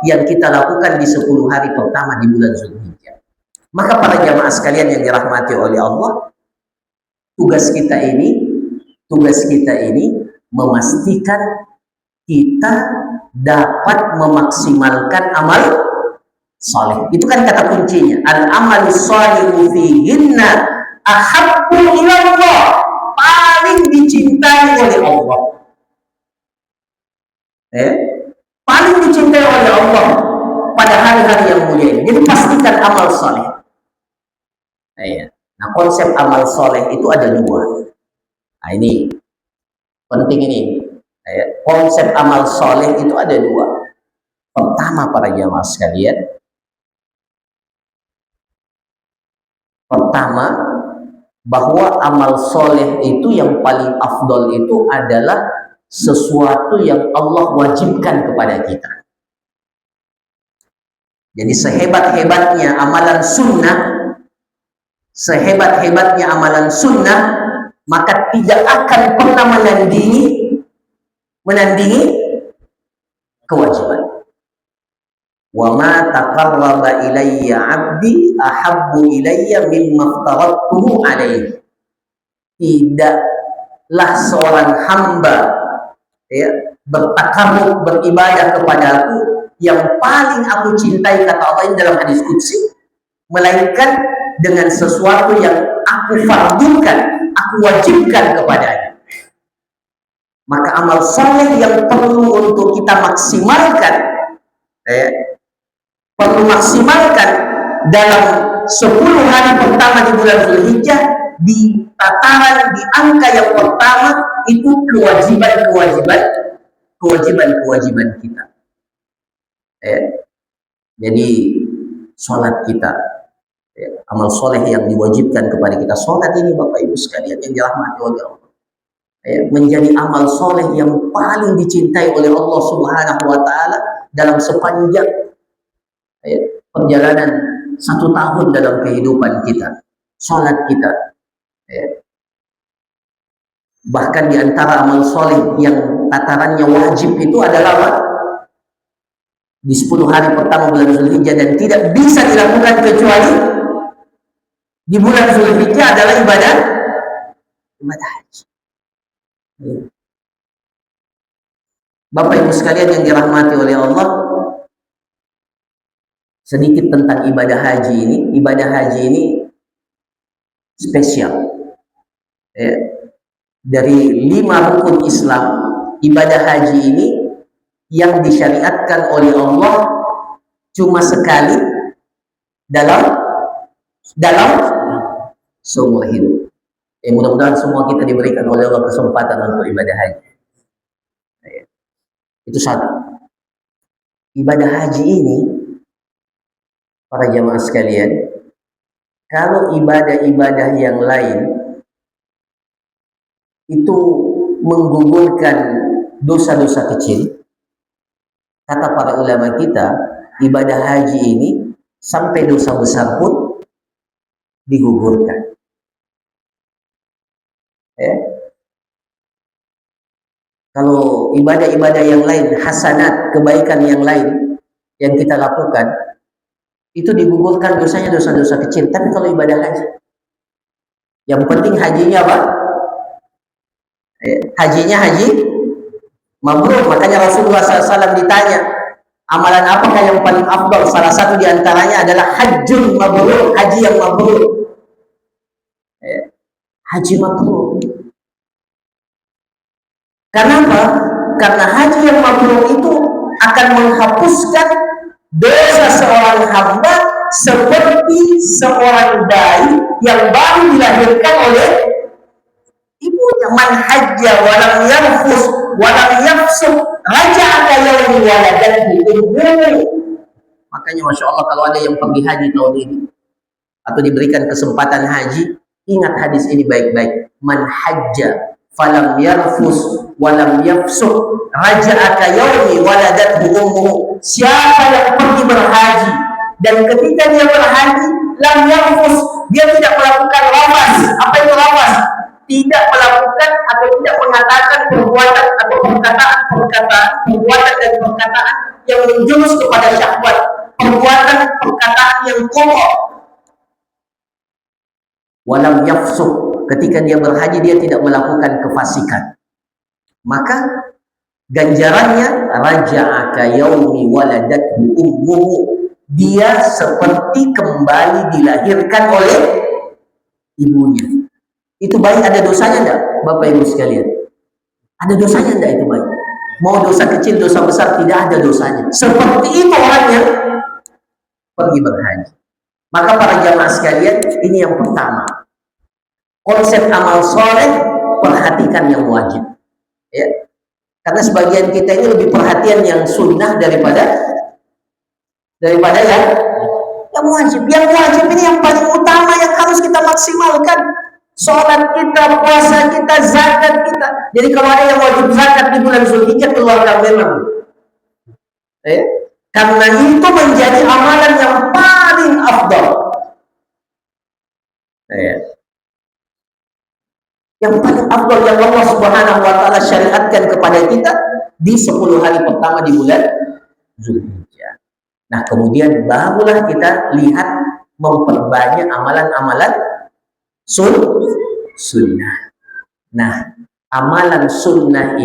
yang kita lakukan di 10 hari pertama di bulan Zulhijjah. Maka para jamaah sekalian yang dirahmati oleh Allah, tugas kita ini memastikan kita dapat memaksimalkan saleh. Itu kan kata kuncinya. Al-amalu shalihu fihinna ahabbu ilallah. Paling dicintai oleh Allah. Paling dicintai oleh Allah pada hari-hari yang mulia ini. Jadi pastikan amal saleh. Nah, konsep amal soleh itu ada dua. Nah, ini penting ini. Konsep amal soleh itu ada dua. Pertama, para jamaah sekalian, pertama, bahwa amal soleh itu yang paling afdol itu adalah sesuatu yang Allah wajibkan kepada kita. Jadi sehebat-hebatnya amalan sunnah, sehebat-hebatnya amalan sunnah, maka tidak akan pernah menandingi kewajiban. Wa ma taqarraba ilayya 'abdi ahabbu ilayya mimma aftaradtuhu alaihi. Tidaklah seorang hamba bertakarrub, beribadah kepadaku yang paling aku cintai, kata Allah ini dalam hadis qudsi, melainkan dengan sesuatu yang aku fardukan, aku wajibkan kepadanya. Maka amal saleh yang perlu untuk kita maksimalkan, perlu maksimalkan dalam 10 hari pertama di bulan Zulhijjah, di tataran, di angka yang pertama itu kewajiban kita. Jadi sholat kita, amal soleh yang diwajibkan kepada kita, sholat ini Bapak Ibu sekalian yang dirahmati oleh Allah, menjadi amal soleh yang paling dicintai oleh Allah Subhanahu wa Ta'ala dalam sepanjang perjalanan 1 tahun dalam kehidupan kita. Sholat kita, bahkan diantara amal soleh yang tatarannya wajib itu adalah apa? Di 10 hari pertama bulan Zulhijjah, dan tidak bisa dilakukan kecuali di bulan Zulhijjah adalah ibadah haji. Bapak Ibu sekalian yang dirahmati oleh Allah, sedikit tentang ibadah haji ini. Ibadah haji ini spesial. Dari 5 rukun Islam, ibadah haji ini yang disyariatkan oleh Allah cuma sekali dalam seumur hidup. Mudah-mudahan semua kita diberikan oleh Allah kesempatan untuk ibadah haji. Itu satu. Ibadah haji ini, para jamaah sekalian, kalau ibadah-ibadah yang lain itu menggugurkan dosa-dosa kecil, kata para ulama kita, ibadah haji ini sampai dosa besar pun digugurkan. Kalau ibadah-ibadah yang lain, hasanat, kebaikan yang lain yang kita lakukan, itu digugurkan dosanya dosa-dosa kecil. Tapi kalau ibadah haji, yang penting hajinya apa? Hajinya haji mabrur. Makanya Rasulullah SAW ditanya, amalan apakah yang paling afdal? Salah satu diantaranya adalah hajjun mabrur, haji yang mabrur. Haji mabrur. Kenapa? Karena haji yang mabrur itu akan menghapuskan dosa seorang hamba seperti seorang bayi yang baru dilahirkan oleh ibunya. Man hajja walam yarfus walam yafsuq raja'aka yawmi waladathu ummuhu. Makanya Masya Allah, kalau ada yang pergi haji tahun ini atau diberikan kesempatan haji, ingat hadis ini baik-baik. Man hajja falam yarfus walam yafsuq raja'aka yawmi waladathu ummuhu. Siapa yang pergi berhaji dan ketika dia berhaji lam yarfus, dia tidak melakukan rafas. Apa itu rafas? Tidak melakukan atau tidak mengatakan perbuatan atau perbuatan dan perkataan yang menjurus kepada syahwat, perkataan yang kotor. Walam yafsuq, ketika dia berhaji dia tidak melakukan kefasikan, maka ganjarannya raja'aka yaumi waladathu ummuhu, dia seperti kembali dilahirkan oleh ibunya. Itu bayi ada dosanya enggak, Bapak Ibu sekalian? Ada dosanya enggak itu bayi? Mau dosa kecil, dosa besar, tidak ada dosanya. Seperti itu orang yang pergi berhaji. Maka para jamaah sekalian, ini yang pertama. Konsep amal soleh, perhatikan yang wajib. Ya. Karena sebagian kita ini lebih perhatian yang sunnah daripada yang wajib. Yang wajib ini yang paling utama yang harus kita maksimalkan. Sholat kita, puasa kita, zakat kita. Jadi kalau ada yang wajib zakat di bulan Zulhijjah, keluarkan memang. Karena itu menjadi amalan yang paling afdal. Yang paling afdal yang Allah Subhanahu wa taala syariatkan kepada kita di 10 hari pertama di bulan Zulhijjah. Nah, kemudian barulah kita lihat memperbanyak amalan-amalan sunnah. Nah, amalan sunnah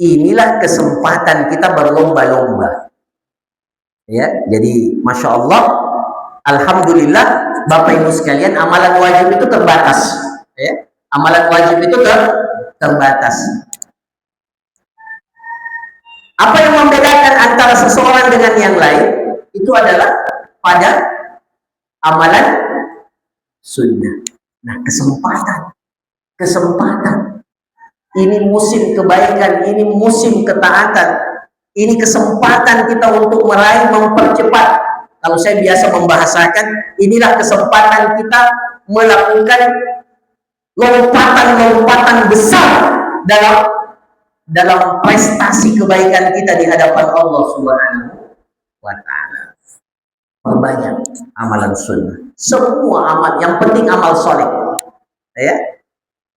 inilah kesempatan kita berlomba-lomba. Ya, jadi Masya Allah, Alhamdulillah, Bapak Ibu sekalian, amalan wajib itu terbatas. Ya, amalan wajib itu terbatas. Apa yang membedakan antara seseorang dengan yang lain? Itu adalah pada amalan sunnah. Nah, kesempatan. Ini musim kebaikan, ini musim ketaatan. Ini kesempatan kita untuk meraih, mempercepat. Kalau saya biasa membahasakan, inilah kesempatan kita melakukan lompatan-lompatan besar dalam prestasi kebaikan kita di hadapan Allah Subhanahu wa taala. Perbanyak amalan sunnah. Semua amal, yang penting amal soleh. Ya.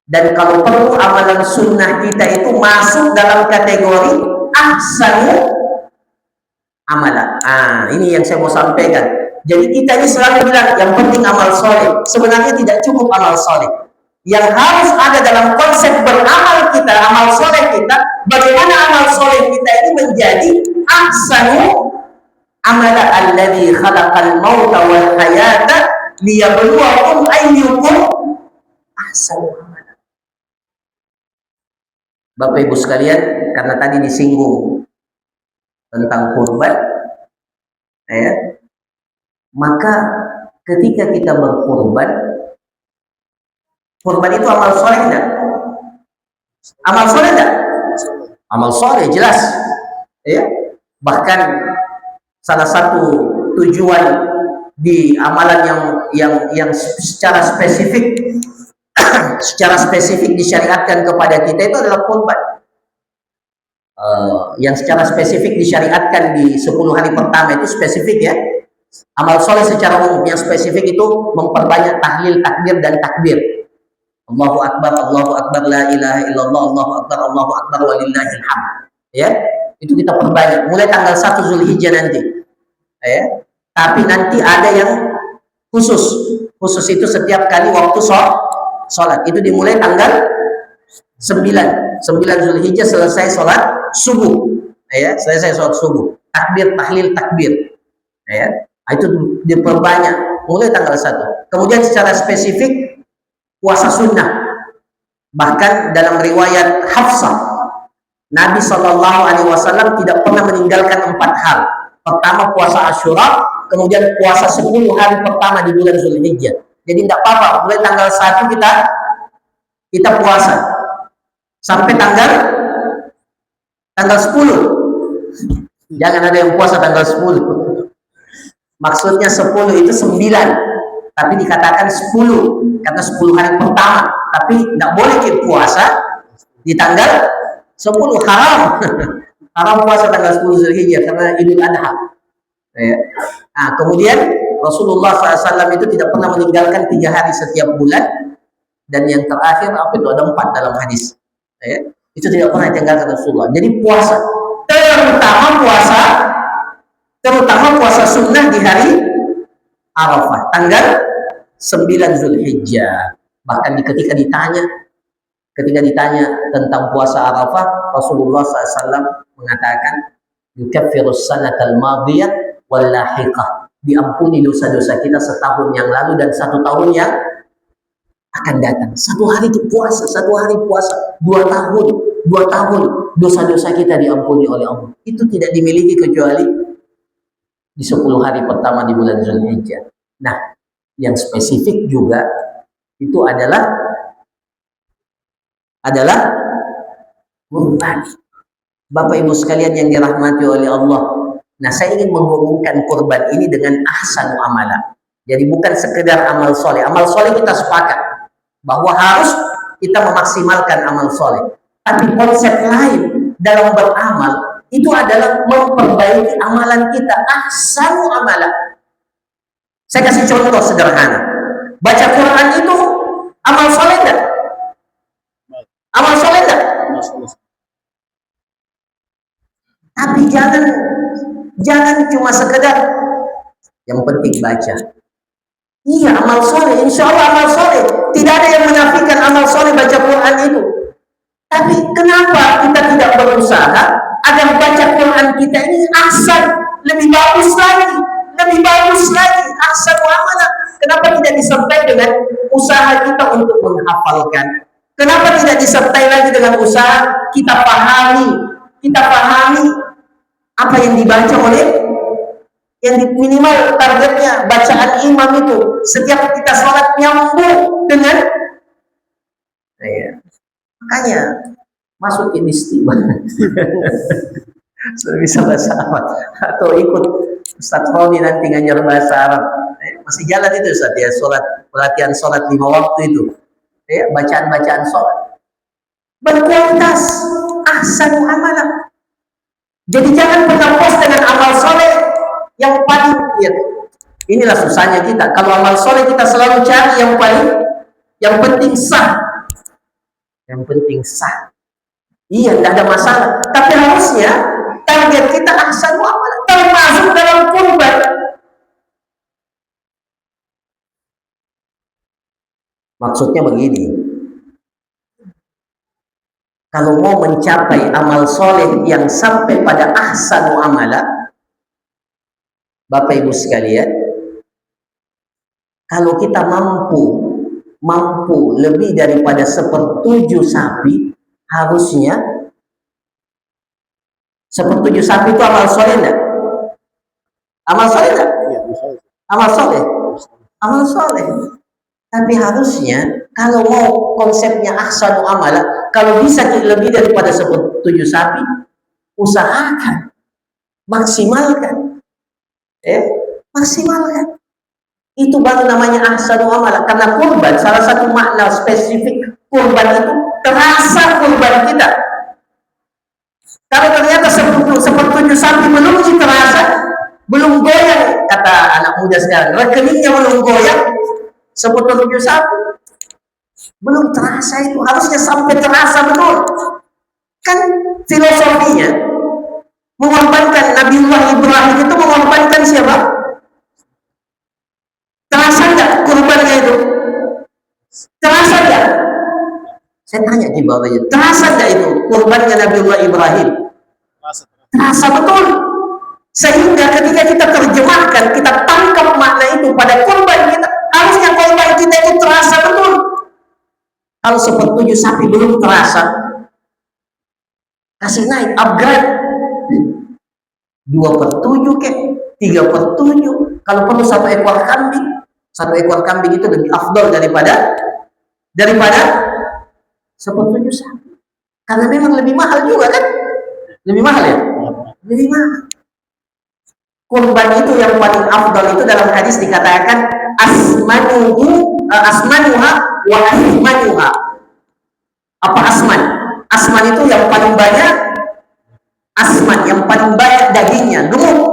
Dan kalau perlu amalan sunnah kita itu masuk dalam kategori ahsanu amalan. Ini yang saya mau sampaikan. Jadi kita ini selalu bilang yang penting amal soleh. Sebenarnya tidak cukup amal soleh. Yang harus ada dalam konsep beramal kita, amal soleh kita, bagaimana amal soleh kita ini menjadi ahsanu amala alladzi khalaqal mauta wal hayata liyabluwakum ayyukum ahsanu amala. Bapak Ibu sekalian, karena tadi disinggung tentang kurban, ya, maka ketika kita berkurban, kurban itu amal soleh enggak? Amal soleh enggak? Amal soleh jelas. Ya. Bahkan salah satu tujuan di amalan yang secara spesifik disyariatkan kepada kita itu adalah kurban. Yang secara spesifik disyariatkan di 10 hari pertama itu spesifik ya. Amal soleh secara umum yang spesifik itu memperbanyak tahlil, takbir dan takbir. Allahu Akbar, la ilaha illallah, Allahu Akbar, walillahil hamd. Ya, itu kita perbanyak. Mulai tanggal 1 Zulhijjah nanti. Ya, tapi nanti ada yang khusus itu setiap kali waktu sholat. Itu dimulai tanggal 9 Zulhijjah selesai sholat subuh. Ya, selesai sholat subuh. Takbir, tahlil, takbir. Ya, itu diperbanyak mulai tanggal 1. Kemudian secara spesifik puasa sunnah. Bahkan dalam riwayat Hafsah, Nabi SAW tidak pernah meninggalkan 4 hal. Pertama puasa Asyura, kemudian puasa 10 hari pertama di bulan Zulhijjah. Jadi tidak apa-apa, mulai tanggal 1 kita puasa sampai tanggal 10. Jangan ada yang puasa tanggal 10. Maksudnya 10 itu 9, tapi dikatakan 10 karena 10 hari pertama. Tapi tidak boleh kita puasa di tanggal 10, haram. Haram puasa tanggal 10 Zulhijjah karena Idul Adha. Ya. Nah, kemudian Rasulullah SAW itu tidak pernah meninggalkan 3 hari setiap bulan, dan yang terakhir apa itu ada 4 dalam hadis. Ya. Itu tidak pernah ditinggalkan Rasulullah. Jadi puasa, terutama puasa sunnah di hari Arafah, tanggal 9 Zulhijjah. Bahkan ketika ditanya tentang puasa Arafah, Rasulullah SAW mengatakan, yukaffirus sanatal madiyah wal lahiqah. Diampuni dosa-dosa kita setahun yang lalu dan 1 tahun yang akan datang. 1 hari itu puasa, 1 hari puasa, 2 tahun, 2 tahun dosa-dosa kita diampuni oleh Allah. Itu tidak dimiliki kecuali di 10 hari pertama di bulan Zulhijjah. Nah, yang spesifik juga itu adalah kurban. Bapak Ibu sekalian yang dirahmati oleh Allah. Nah, saya ingin menghubungkan kurban ini dengan ahsanu amala. Jadi bukan sekedar amal soleh. Amal soleh kita sepakat bahwa harus kita memaksimalkan amal soleh. Tapi konsep lain dalam beramal itu adalah memperbaiki amalan kita. Ahsanu amala. Saya kasih contoh sederhana. Baca Quran itu amal soleh enggak? Amal soleh enggak? Tapi jangan cuma sekedar yang penting baca. Iya, amal soleh, insya Allah amal soleh. Tidak ada yang menafikan amal soleh baca Quran itu. Tapi kenapa kita tidak berusaha agar baca Quran kita ini ahsan, lebih bagus lagi, ahsan amalan. Kenapa tidak disertai dengan usaha kita untuk menghafalkan? Kenapa tidak disertai lagi dengan usaha kita pahami apa yang dibaca oleh yang minimal targetnya bacaan imam itu setiap kita sholat nyambung dengan makanya masukin istimewa sudah bisa bahasa Arab atau ikut Ustaz Roni nanti ngajar bahasa Arab. Masih jalan itu Ustaz ya, pelatihan sholat 5 waktu itu bacaan sholat berkualitas, ahsanu amalan. Jadi jangan pernah puas dengan amal soleh yang paling inilah susahnya kita. Kalau amal soleh kita selalu cari yang penting sah. Iya, tidak ada masalah. Tapi harusnya target kita ahsanu amalan, termasuk dalam kurban. Maksudnya begini. Kalau mau mencapai amal soleh yang sampai pada ahsanu amala, Bapak Ibu sekalian, kalau kita mampu lebih daripada 1/7 sapi, harusnya 1/7 sapi itu amal soleh enggak? Amal soleh enggak? Amal soleh. Tapi harusnya kalau mau konsepnya ahsanu amala, kalau bisa lebih daripada 1/7 sapi, usahakan, maksimalkan. Maksimalkan. Itu baru namanya ahsanu amala. Karena kurban, salah satu makna spesifik kurban itu terasa kurban kita. Kalau ternyata 1/7 sapi belum terasa, belum goyang, kata anak muda sekarang, rekeningnya belum goyang, 1/7 sapi belum terasa, itu harusnya sampai terasa betul. Kan filosofinya mengorbankan Nabiullah Ibrahim itu mengorbankan siapa? Terasa nggak kurbannya itu? Terasa nggak? Saya tanya di bawahnya, terasa nggak itu kurbannya Nabiullah Ibrahim? Terasa betul. Sehingga ketika kita terjemahkan, kita tangkap makna itu pada kurban kita, harusnya kurban kita itu terasa betul. Kalau 1/7 sapi belum terasa, kasih naik, upgrade 2/7 kek, 3/7. Kalau perlu 1 ekor kambing. 1 ekor kambing itu lebih afdol daripada 1/7 sapi. Karena memang lebih mahal juga kan? Lebih mahal ya? Lebih mahal. Kurban itu yang paling afdol itu dalam hadis dikatakan asmanuha wa asmanuha. Apa asman? Asman itu yang paling banyak, yang paling banyak dagingnya, gemuk.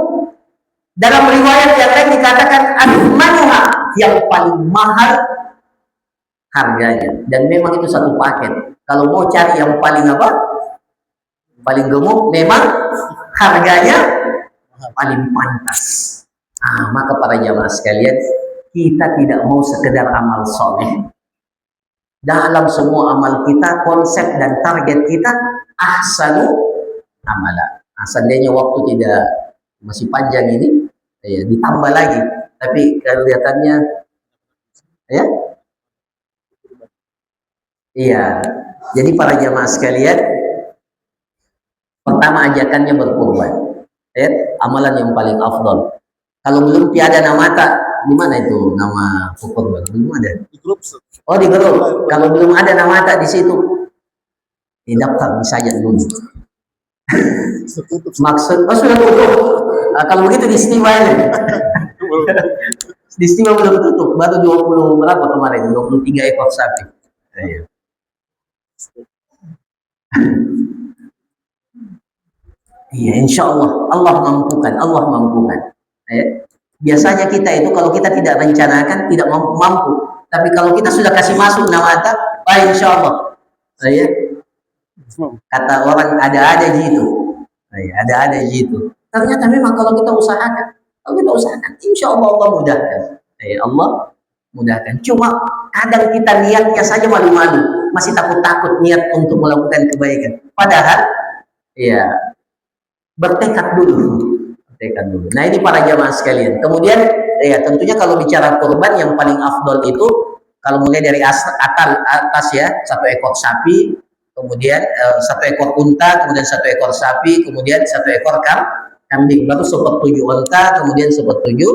Dalam riwayat yang lain dikatakan asmanuha, yang paling mahal harganya. Dan memang itu satu paket. Kalau mau cari yang paling paling gemuk, memang harganya paling pantas. Maka para jamaah sekalian, kita tidak mau sekedar amal soleh. Dalam semua amal kita, konsep dan target kita ahsanu amala. Seandainya waktu tidak masih panjang ini, Ya, ditambah lagi. Tapi kelihatannya ya. Iya. Jadi para jamaah sekalian, pertama ajakannya berkurban. Ya, amalan yang paling afdal. Kalau belum tiada nama tak, di mana itu nama kurban? Belum ada. Di grup. Oh, di grup. Kalau belum ada nama tak di situ, daftar saja dulu. Maksud, oh sudah tutup. Nah, kalau begitu di Istimewa ini. Di Istimewa belum tutup, baru 20 berapa kemarin? 23 ekor sapi. Ayo. Iya, insya Allah, Allah mampukan, Allah mampukan. Biasanya kita itu kalau kita tidak rencanakan tidak mampu. Tapi kalau kita sudah kasih masuk nama tak, insya Allah. Kata orang ada-ada gitu. Ada-ada gitu. Ternyata memang kalau kita usahakan, insya Allah Allah mudahkan. Allah mudahkan. Cuma kadang kita niatnya saja malu-malu, masih takut-takut niat untuk melakukan kebaikan. Padahal, ya bertekad dulu. Nah ini para jamaah sekalian. Kemudian, ya tentunya kalau bicara kurban yang paling afdol itu, kalau mulai dari atas ya, 1 ekor sapi, kemudian 1 ekor unta, kemudian 1 ekor sapi, kemudian 1 ekor kambing, baru 1/7 unta, kemudian 1/7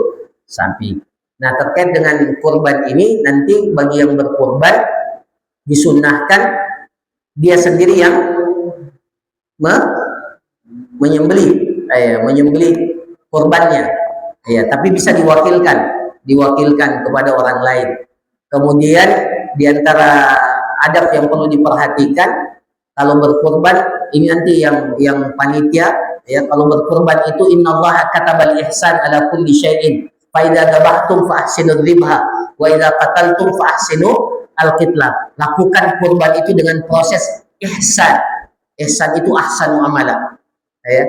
sapi. Nah terkait dengan kurban ini, nanti bagi yang berkurban disunnahkan dia sendiri yang menyembelih kurbannya, ya, tapi bisa diwakilkan kepada orang lain. Kemudian diantara adab yang perlu diperhatikan kalau berkurban ini nanti yang panitia, ya, kalau berkurban itu innallaha katabal ihsan ala kulli syai'in fa idza dzabhtum fa ahsinul dzibha wa idza qataltum fa ahsinu al-qitlah. Lakukan kurban itu dengan proses ihsan. Ihsan itu ahsanu amala. Ya.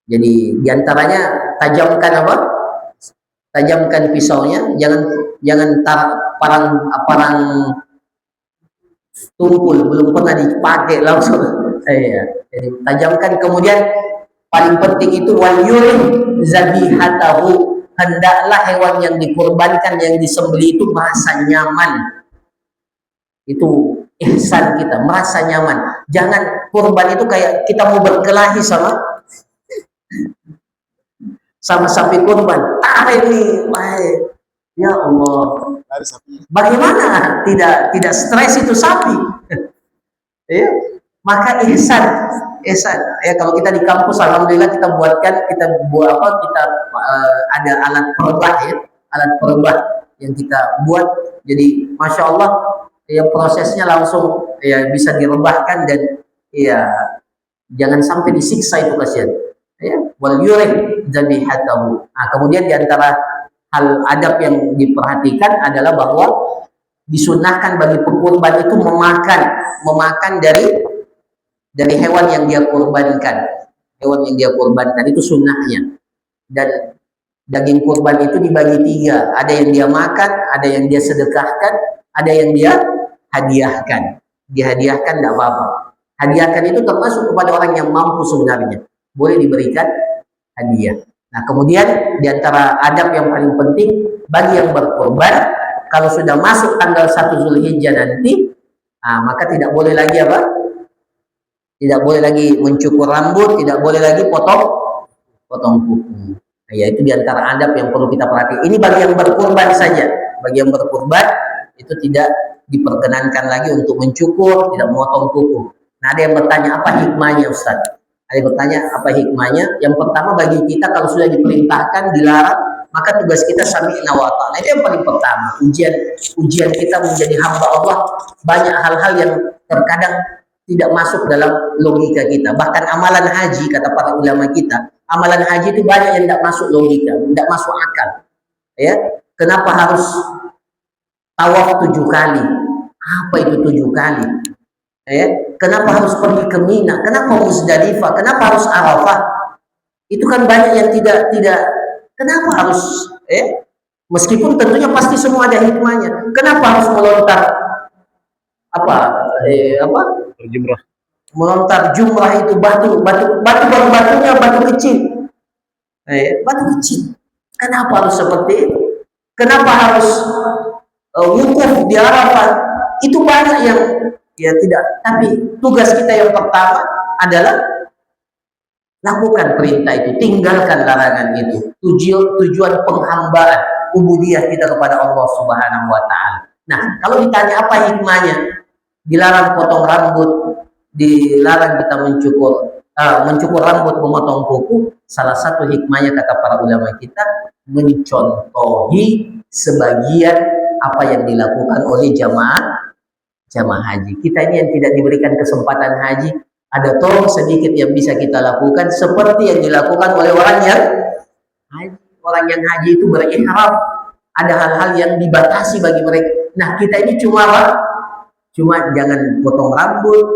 Jadi diantaranya tajamkan pisaunya, jangan parang tumpul, belum pernah dipakai langsung. Jadi tajamkan. Kemudian paling penting itu wal yurim zabihatahu, hendaklah hewan yang dikurbankan, yang disembelih itu merasa nyaman. Itu ihsan kita, merasa nyaman. Jangan kurban itu kayak kita mau berkelahi sama sapi kurban. Ini, ya Allah, bagaimana tidak stres itu sapi? Ya, maka ihsan. Ya kalau kita di kampus, alhamdulillah kita ada alat perebah, ya, alat perebah yang kita buat. Jadi masya Allah, ya prosesnya langsung ya bisa direbahkan dan ya jangan sampai disiksa itu kasihan. Ya, wal yurid dzabihatahu. Nah, kemudian diantara hal adab yang diperhatikan adalah bahwa disunahkan bagi pekurban itu memakan dari hewan yang dia kurbankan. Hewan yang dia kurbankan itu sunnahnya. Dan daging kurban itu dibagi 3. Ada yang dia makan, ada yang dia sedekahkan, ada yang dia hadiahkan. Dihadiahkan tidak apa-apa. Hadiahkan itu termasuk kepada orang yang mampu sebenarnya. Boleh diberikan hadiah. Nah kemudian diantara adab yang paling penting bagi yang berkorban, kalau sudah masuk tanggal 1 Zulhijjah nanti, maka tidak boleh lagi tidak boleh lagi mencukur rambut, tidak boleh lagi potong kuku. Nah, ya itu diantara adab yang perlu kita perhatikan. Ini bagi yang berkorban saja. Bagi yang berkorban itu tidak diperkenankan lagi untuk mencukur, tidak memotong kuku. Nah ada yang bertanya apa hikmahnya Ustaz? Ada yang bertanya apa hikmahnya? Yang pertama, bagi kita kalau sudah diperintahkan, dilarang, maka tugas kita sami'na wa ta'na. Itu yang paling pertama. Ujian kita menjadi hamba Allah, banyak hal-hal yang terkadang tidak masuk dalam logika kita. Bahkan amalan haji, kata para ulama kita, amalan haji itu banyak yang tidak masuk logika, tidak masuk akal. Ya, kenapa harus tawaf 7 kali? Apa itu 7 kali? Ya, kenapa harus pergi ke Mina? Kenapa Muzdalifah? Kenapa harus Arafah? Itu kan banyak yang tidak. Kenapa harus? Meskipun tentunya pasti semua ada hikmahnya. Kenapa harus melontar Jumrah. Melontar jumrah itu batunya batu kecil. Batu kecil. Kenapa harus seperti itu? Kenapa harus wukuf di Arafah? Itu banyak yang ya tidak. Tapi tugas kita yang pertama adalah lakukan perintah itu, tinggalkan larangan itu. Tujuan penghambaan ubudiyah kita kepada Allah Subhanahu wa taala. Nah, kalau ditanya apa hikmahnya? Dilarang potong rambut, dilarang kita mencukur rambut, memotong kuku. Salah satu hikmahnya kata para ulama kita mencontohi sebagian apa yang dilakukan oleh jamaah haji. Kita ini yang tidak diberikan kesempatan haji, ada tolong sedikit yang bisa kita lakukan seperti yang dilakukan oleh orang yang haji. Orang yang haji itu berihram, ada hal-hal yang dibatasi bagi mereka. Nah, kita ini cuma jangan potong rambut,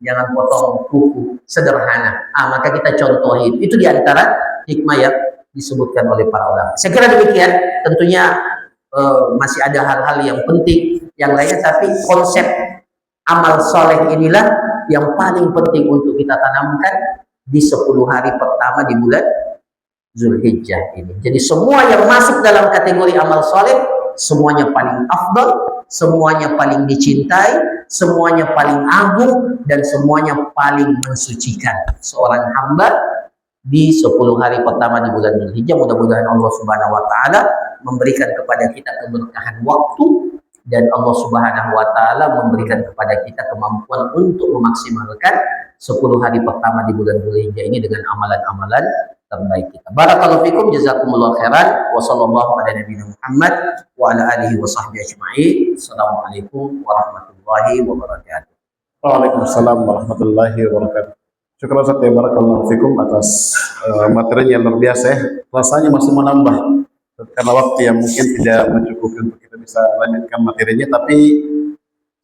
jangan potong kuku, sederhana. Maka kita contohin. Itu diantara hikmah yang disebutkan oleh para ulama. Saya kira demikian. Tentunya masih ada hal-hal yang penting yang lainnya, tapi konsep amal soleh inilah yang paling penting untuk kita tanamkan di 10 hari pertama di bulan Zulhijjah ini. Jadi semua yang masuk dalam kategori amal soleh, semuanya paling afdal, semuanya paling dicintai, semuanya paling agung, dan semuanya paling mensucikan seorang hamba di 10 hari pertama di bulan Zulhijjah. Mudah-mudahan Allah Subhanahu wa taala memberikan kepada kita keberkahan waktu, dan Allah Subhanahu wa taala memberikan kepada kita kemampuan untuk memaksimalkan 10 hari pertama di bulan Zulhijjah ini dengan amalan-amalan terbaik kita. Barakallahu fikum, jazakumullah khairan, wa sallallahu ala nabiyina Muhammad wa ala alihi wa sahbihi ajma'in. Assalamualaikum warahmatullahi wabarakatuh. Waalaikumsalam warahmatullahi wabarakatuh. Syukur Ustaz ya, barakallahu fikum atas materi yang luar biasa ya. Rasanya masih menambah karena waktu yang mungkin tidak mencukupi untuk kita bisa lanjutkan materinya, tapi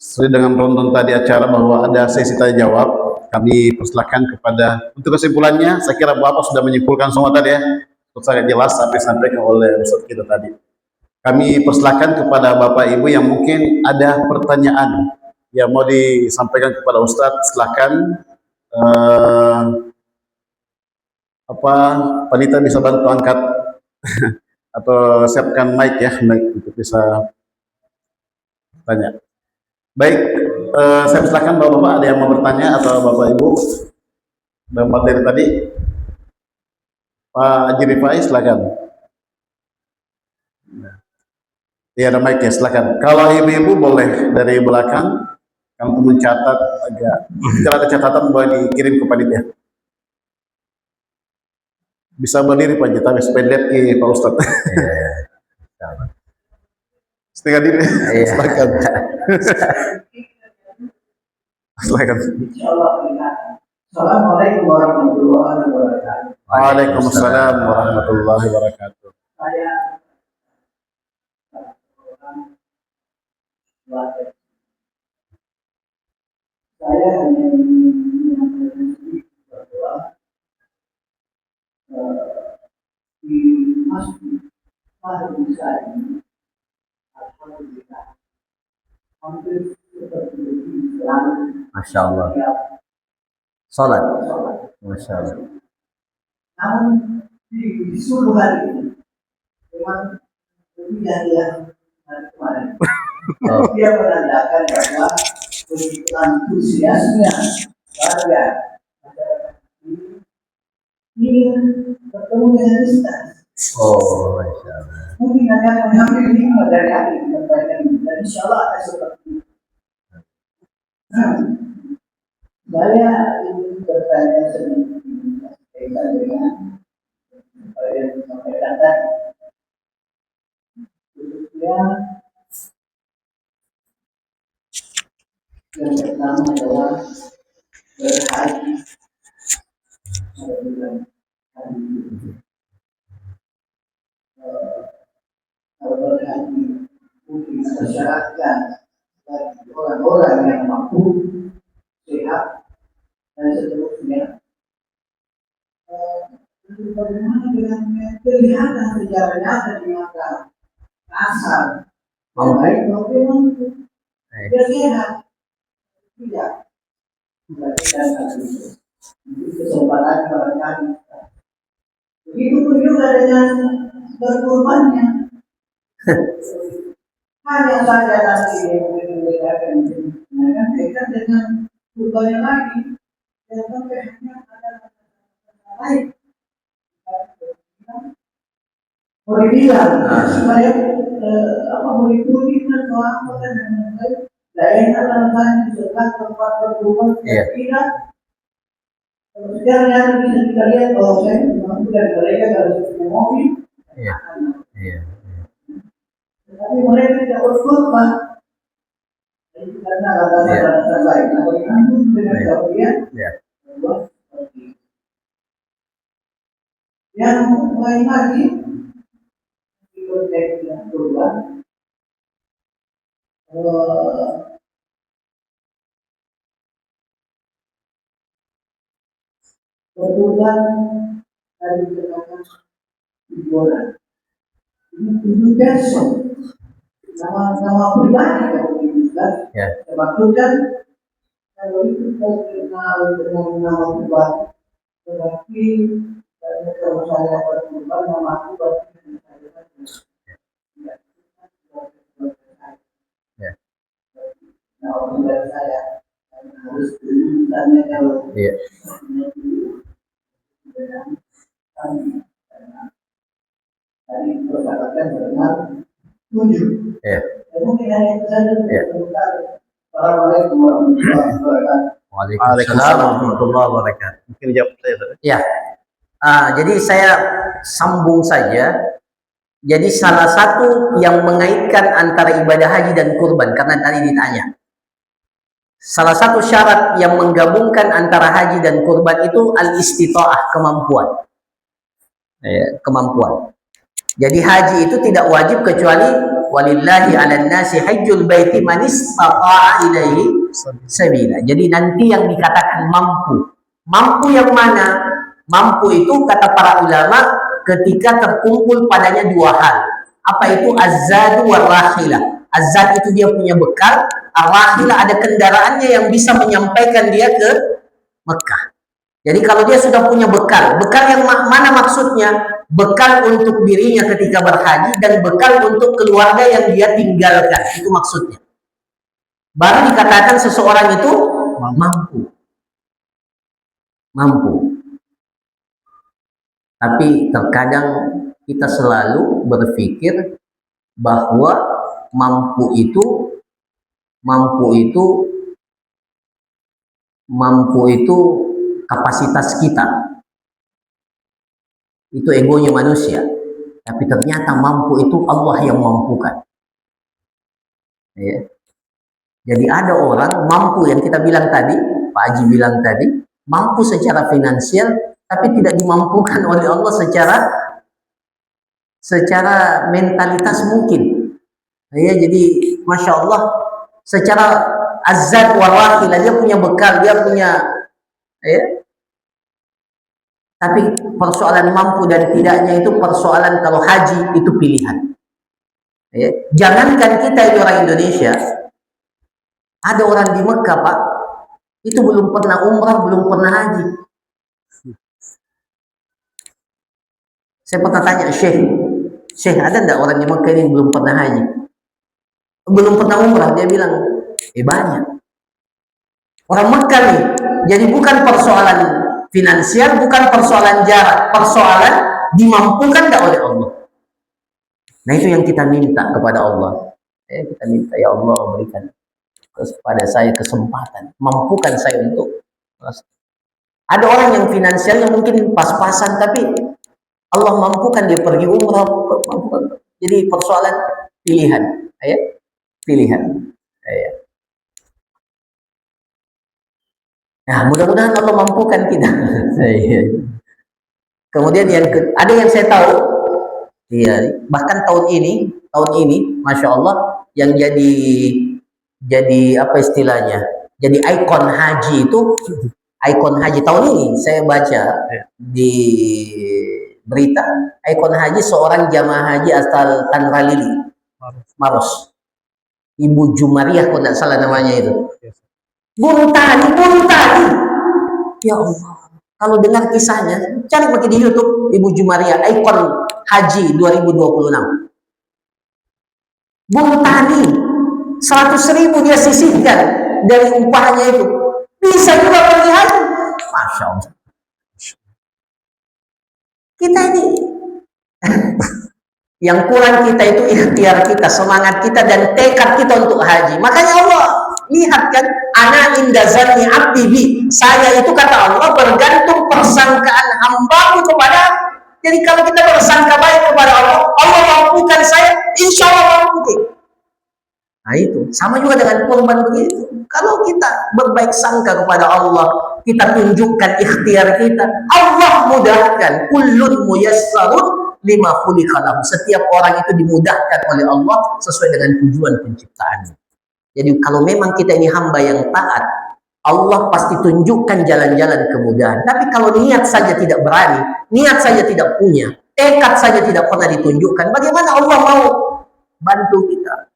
sesuai dengan runtutan tadi acara bahwa ada sesi tanya jawab. Kami persilakan kepada untuk kesimpulannya. Saya kira Bapak sudah menyimpulkan semua tadi ya, sangat jelas sampai disampaikan oleh Ustaz kita tadi. Kami persilakan kepada Bapak Ibu yang mungkin ada pertanyaan yang mau disampaikan kepada Ustadz, silakan. Panitia bisa bantu angkat atau siapkan mic ya, mic untuk bisa tanya. Baik, saya silakan Bapak-bapak, ada yang mau bertanya atau Bapak Ibu dalam materi tadi. Pak Haji Rifai, silakan. Ya, ada mic ya, silakan. Kalau ibu-ibu boleh dari belakang, kamu mencatat agak, jika ada catatan boleh dikirim ke panitia. Bisa berdiri Pak Jita, supaya lihat ke Pak Ustadz. Setengah diri, silakan. Silakan. Assalamualaikum warahmatullahi wabarakatuh. Waalaikumsalam warahmatullahi wabarakatuh. Saya hanya ingin menyampaikan bahwa di masjid Al-Musa ini, alhamdulillah, hampir seperti Islam. Masya Allah. Salat. Masya Allah. Namun di seluruh hari ini memang lebih dari yang kemarin. Dia menandakan bahwa begitu antusiasnya warga masyarakat ini bertemu dengan Islam. Oh, Masya Allah. Mungkin akan mengambil hikmah dari apa yang disampaikan, dan insya Allah akan seperti itu. Saya ingin bertanya sedikit kaitan dengan apa yang disampaikan tadi, khususnya yang pertama adalah berhaji pada bulan haji. Kalau berhaji mungkin disyaratkan bagi orang-orang yang mampu, sehat, dan seterusnya. Bagaimana dengan kelihatan sejarahnya ada di mata kasar, baik maupun mampu, dia sehat, tidak. Berarti dan itu kesempatan barangkali. Begitu pun juga dengan berkurbannya. Hanya saja nanti yang membedakan kaitan dengan kurbannya lagi. Dan sampai hanya ada lain. Mau dibilang supaya mau dipuji atau apa kan yang lain. Lain alasan setelah tempat berkurban tidak. Sekarang yang bisa kita lihat bahwa saya memang bukan mereka harus punya mobil. Tapi mereka tidak berkorban. Karena alasan lain. Nah, bagaimana dengan kemudian yang lain lagi berkait dengan kurban. Kurban dari katakan hiburan. Ini besok. Nama pribadi kalau dibilang, maksudnya kalau itu terkenal dengan nama pribadi, tetapi kalau saya berkorban nama aku berarti saya tidak saya harus misalnya kalau dari persyaratan benar 7. Mungkin hanya itu saja. Assalamualaikum warahmatullahi wabarakatuh. Waalaikumsalam warahmatullahi wabarakatuh. Mungkin jawab saya. Ya, jadi saya sambung saja. Jadi salah satu yang mengaitkan antara ibadah haji dan kurban, karena tadi ditanya. Salah satu syarat yang menggabungkan antara haji dan kurban itu al-istita'ah, kemampuan. Kemampuan. Jadi haji itu tidak wajib kecuali walillahi 'alan nasi hajjul baiti man istata'a ilaihi sabila. Jadi nanti yang dikatakan mampu. Mampu yang mana? Mampu itu kata para ulama ketika terkumpul padanya dua hal. Apa itu? Az-zadu war rahilah. Az-zad itu dia punya bekal, ar-rahilah ada kendaraannya yang bisa menyampaikan dia ke Mekah. Jadi kalau dia sudah punya bekal, bekal yang mana maksudnya? Bekal untuk dirinya ketika berhaji dan bekal untuk keluarga yang dia tinggalkan, itu maksudnya. Baru dikatakan seseorang itu mampu. Tapi terkadang kita selalu berpikir bahwa mampu itu kapasitas kita. Itu egonya manusia. Tapi ternyata mampu itu Allah yang mampukan. Ya. Jadi ada orang mampu yang kita bilang tadi, Pak Haji bilang tadi, mampu secara finansial, tapi tidak dimampukan oleh Allah secara mentalitas mungkin. Ya, jadi Masya Allah, secara azad warahilah, dia punya bekal, dia punya, tapi persoalan mampu dan tidaknya itu persoalan kalau haji itu pilihan. Jangankan kita ini orang Indonesia, ada orang di Mekah Pak, itu belum pernah umrah, belum pernah haji. Saya pernah tanya Syekh ada enggak orang di Mekah ini belum pernah haji? Belum pernah umrah, dia bilang, banyak. Orang Mekah nih, jadi bukan persoalan finansial, bukan persoalan jarak, persoalan dimampukan enggak oleh Allah. Nah itu yang kita minta kepada Allah. Kita minta, ya Allah berikan kepada saya kesempatan, mampukan saya untuk. Ada orang yang finansialnya mungkin pas-pasan, tapi Allah mampukan dia pergi umrah, mampukan. Jadi persoalan pilihan, pilihan. Nah, mudah-mudahan Allah mampukan kita. Kemudian ada yang saya tahu, bahkan tahun ini, Masya Allah, yang jadi apa istilahnya? Jadi ikon haji itu, ikon haji tahun ini saya baca di berita, ikon haji seorang jamaah haji asal Tanralili, Maros, Ibu Jumariah kalau tidak salah namanya itu. Bunuh tadi. Ya Allah, kalau dengar kisahnya, cari pakai di YouTube Ibu Jumariah, ikon haji 2026. Buruh tani 100.000 dia sisihkan dari upahnya itu, bisa juga pergi haji. Masya Allah. Kita ini yang kurang kita itu ikhtiar kita, semangat kita dan tekad kita untuk haji. Makanya Allah lihat kan, ana inda zanni abdi bi, saya itu kata Allah bergantung persangkaan hambaku kepada. Jadi kalau kita bersangka baik kepada Allah, Allah mampukan saya, insya Allah mampu. Nah itu sama juga dengan kurban begitu. Kalau kita berbaik sangka kepada Allah, kita tunjukkan ikhtiar kita, Allah mudahkan. Kullun muyassarun lima khuliqa lahu. Setiap orang itu dimudahkan oleh Allah sesuai dengan tujuan penciptaannya. Jadi kalau memang kita ini hamba yang taat, Allah pasti tunjukkan jalan-jalan kemudahan. Tapi kalau niat saja tidak berani, niat saja tidak punya, tekad saja tidak pernah ditunjukkan, bagaimana Allah mau bantu kita?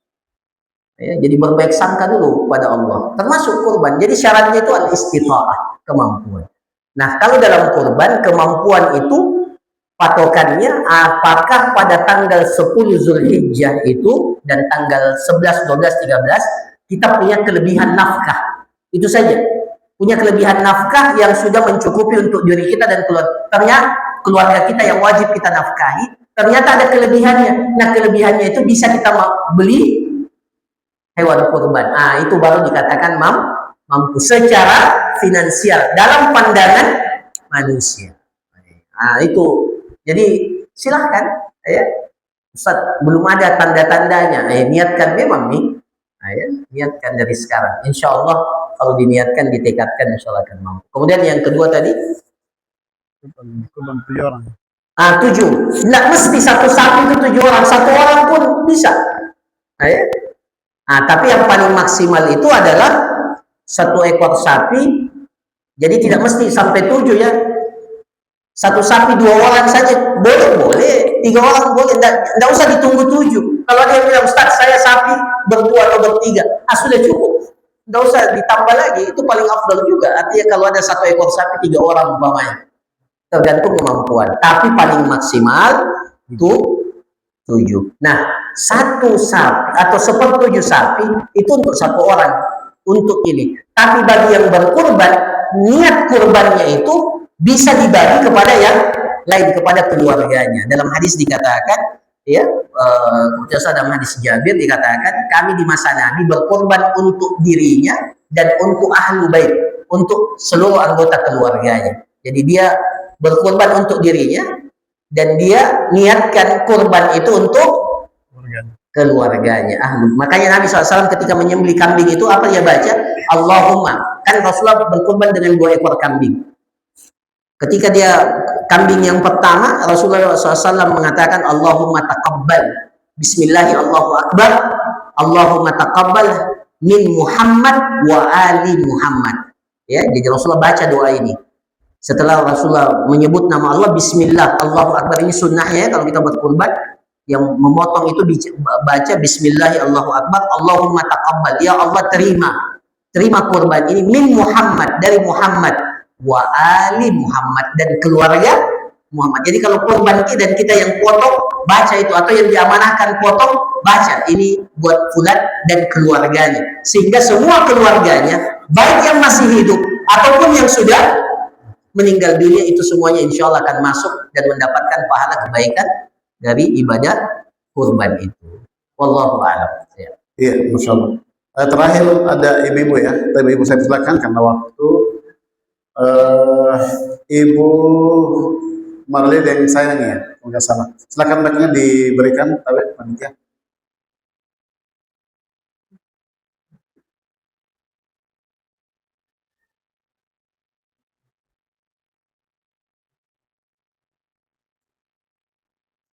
Ya, jadi berbaik sangka dulu pada Allah, termasuk kurban. Jadi syaratnya itu al-istita'ah, kemampuan. Nah, kalau dalam kurban, kemampuan itu patokannya apakah pada tanggal 10 Zulhijjah itu dan tanggal 11, 12, 13 kita punya kelebihan nafkah. Itu saja. Punya kelebihan nafkah yang sudah mencukupi untuk diri kita dan keluarga kita yang wajib kita nafkahi. Ternyata ada kelebihannya. Nah, kelebihannya itu bisa kita beli hewan kurban. Ah, itu baru dikatakan mampu secara finansial dalam pandangan manusia. Ah, itu. Jadi silahkan, ya. Ustaz, belum ada tanda-tandanya. Niatkan memang nih. Ya, niatkan dari sekarang. Insya Allah kalau diniatkan, ditekadkan, insya Allah akan mampu. Kemudian yang kedua tadi, kurban 7 orang. 7. Nggak mesti satu sapi itu 7 orang, 1 orang pun bisa. Ya. Tapi yang paling maksimal itu adalah 1 ekor sapi. Jadi tidak mesti sampai 7 ya. 1 sapi 2 orang saja boleh, 3 orang boleh. Tidak usah ditunggu 7. Kalau dia bilang, Ustaz saya sapi berdua atau bertiga, sudah cukup. Tidak usah ditambah lagi. Itu paling afdal juga. Artinya kalau ada 1 ekor sapi 3 orang umpamanya, tergantung kemampuan. Tapi paling maksimal itu 7. Nah, 1 sapi atau 1/7 sapi itu untuk 1 orang untuk ini. Tapi bagi yang berkurban, niat kurbannya itu bisa dibagi kepada yang lain, kepada keluarganya. Dalam hadis dikatakan, ya, dalam hadis Jabir dikatakan, kami di masa Nabi berkorban untuk dirinya dan untuk ahlu bait, untuk seluruh anggota keluarganya. Jadi dia berkorban untuk dirinya dan dia niatkan kurban itu untuk keluarganya, ahlu. Makanya Nabi SAW ketika menyembelih kambing itu apa dia baca? Allahumma. Kan Rasulullah berkorban dengan 2 ekor kambing. Ketika dia kambing yang pertama, Rasulullah SAW mengatakan Allahumma taqabbal, Bismillahi Allahu Akbar, Allahumma taqabbal min Muhammad wa ali Muhammad. Ya, jadi Rasulullah baca doa ini. Setelah Rasulullah menyebut nama Allah, Bismillah Allahu Akbar, ini sunnahnya kalau kita berkurban, yang memotong itu baca Bismillahi Allahu Akbar, Allahumma taqabbal, ya Allah terima kurban ini min Muhammad, dari Muhammad, wa ali Muhammad, dan keluarga Muhammad. Jadi kalau kurban dan kita yang potong, baca itu, atau yang diamanahkan potong, baca ini buat fulan dan keluarganya, sehingga semua keluarganya, baik yang masih hidup ataupun yang sudah meninggal dunia, itu semuanya insya Allah akan masuk dan mendapatkan pahala kebaikan dari ibadah kurban itu. Wallahu a'lam. Iya, Masya Allah. Terakhir ada ibu-ibu ya, ibu saya silakan karena waktu. Ibu Marley yang sayang ya, nggak salah. Silakan mereka diberikan tawet panitia.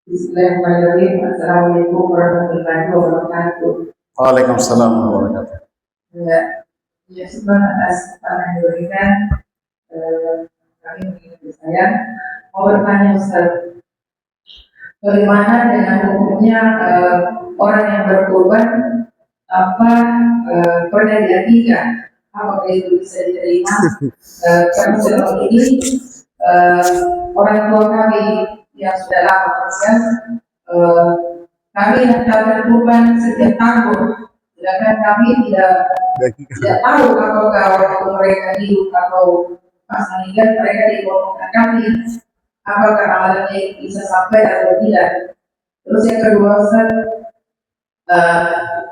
Bismillahirrahmanirrahim. Assalamualaikum warahmatullahi wabarakatuh. Waalaikumsalam warahmatullahi wabarakatuh. Ya, syukur atas kesempatan yang diberikan. Kami mengingatkan saya mau bertanya, Ustaz, bagaimana dengan hukumnya orang yang berkorban apa pernah diakikah, apakah itu bisa diterima? Kami selama ini orang tua kami yang sudah lama kan, kami hendak berkurban setiap tahun, sedangkan kami tidak tahu apakah waktu mereka hidup atau pas meninggal mereka digolongkan kami, apakah amalannya bisa sampai atau tidak. Terus yang kedua, Ustaz,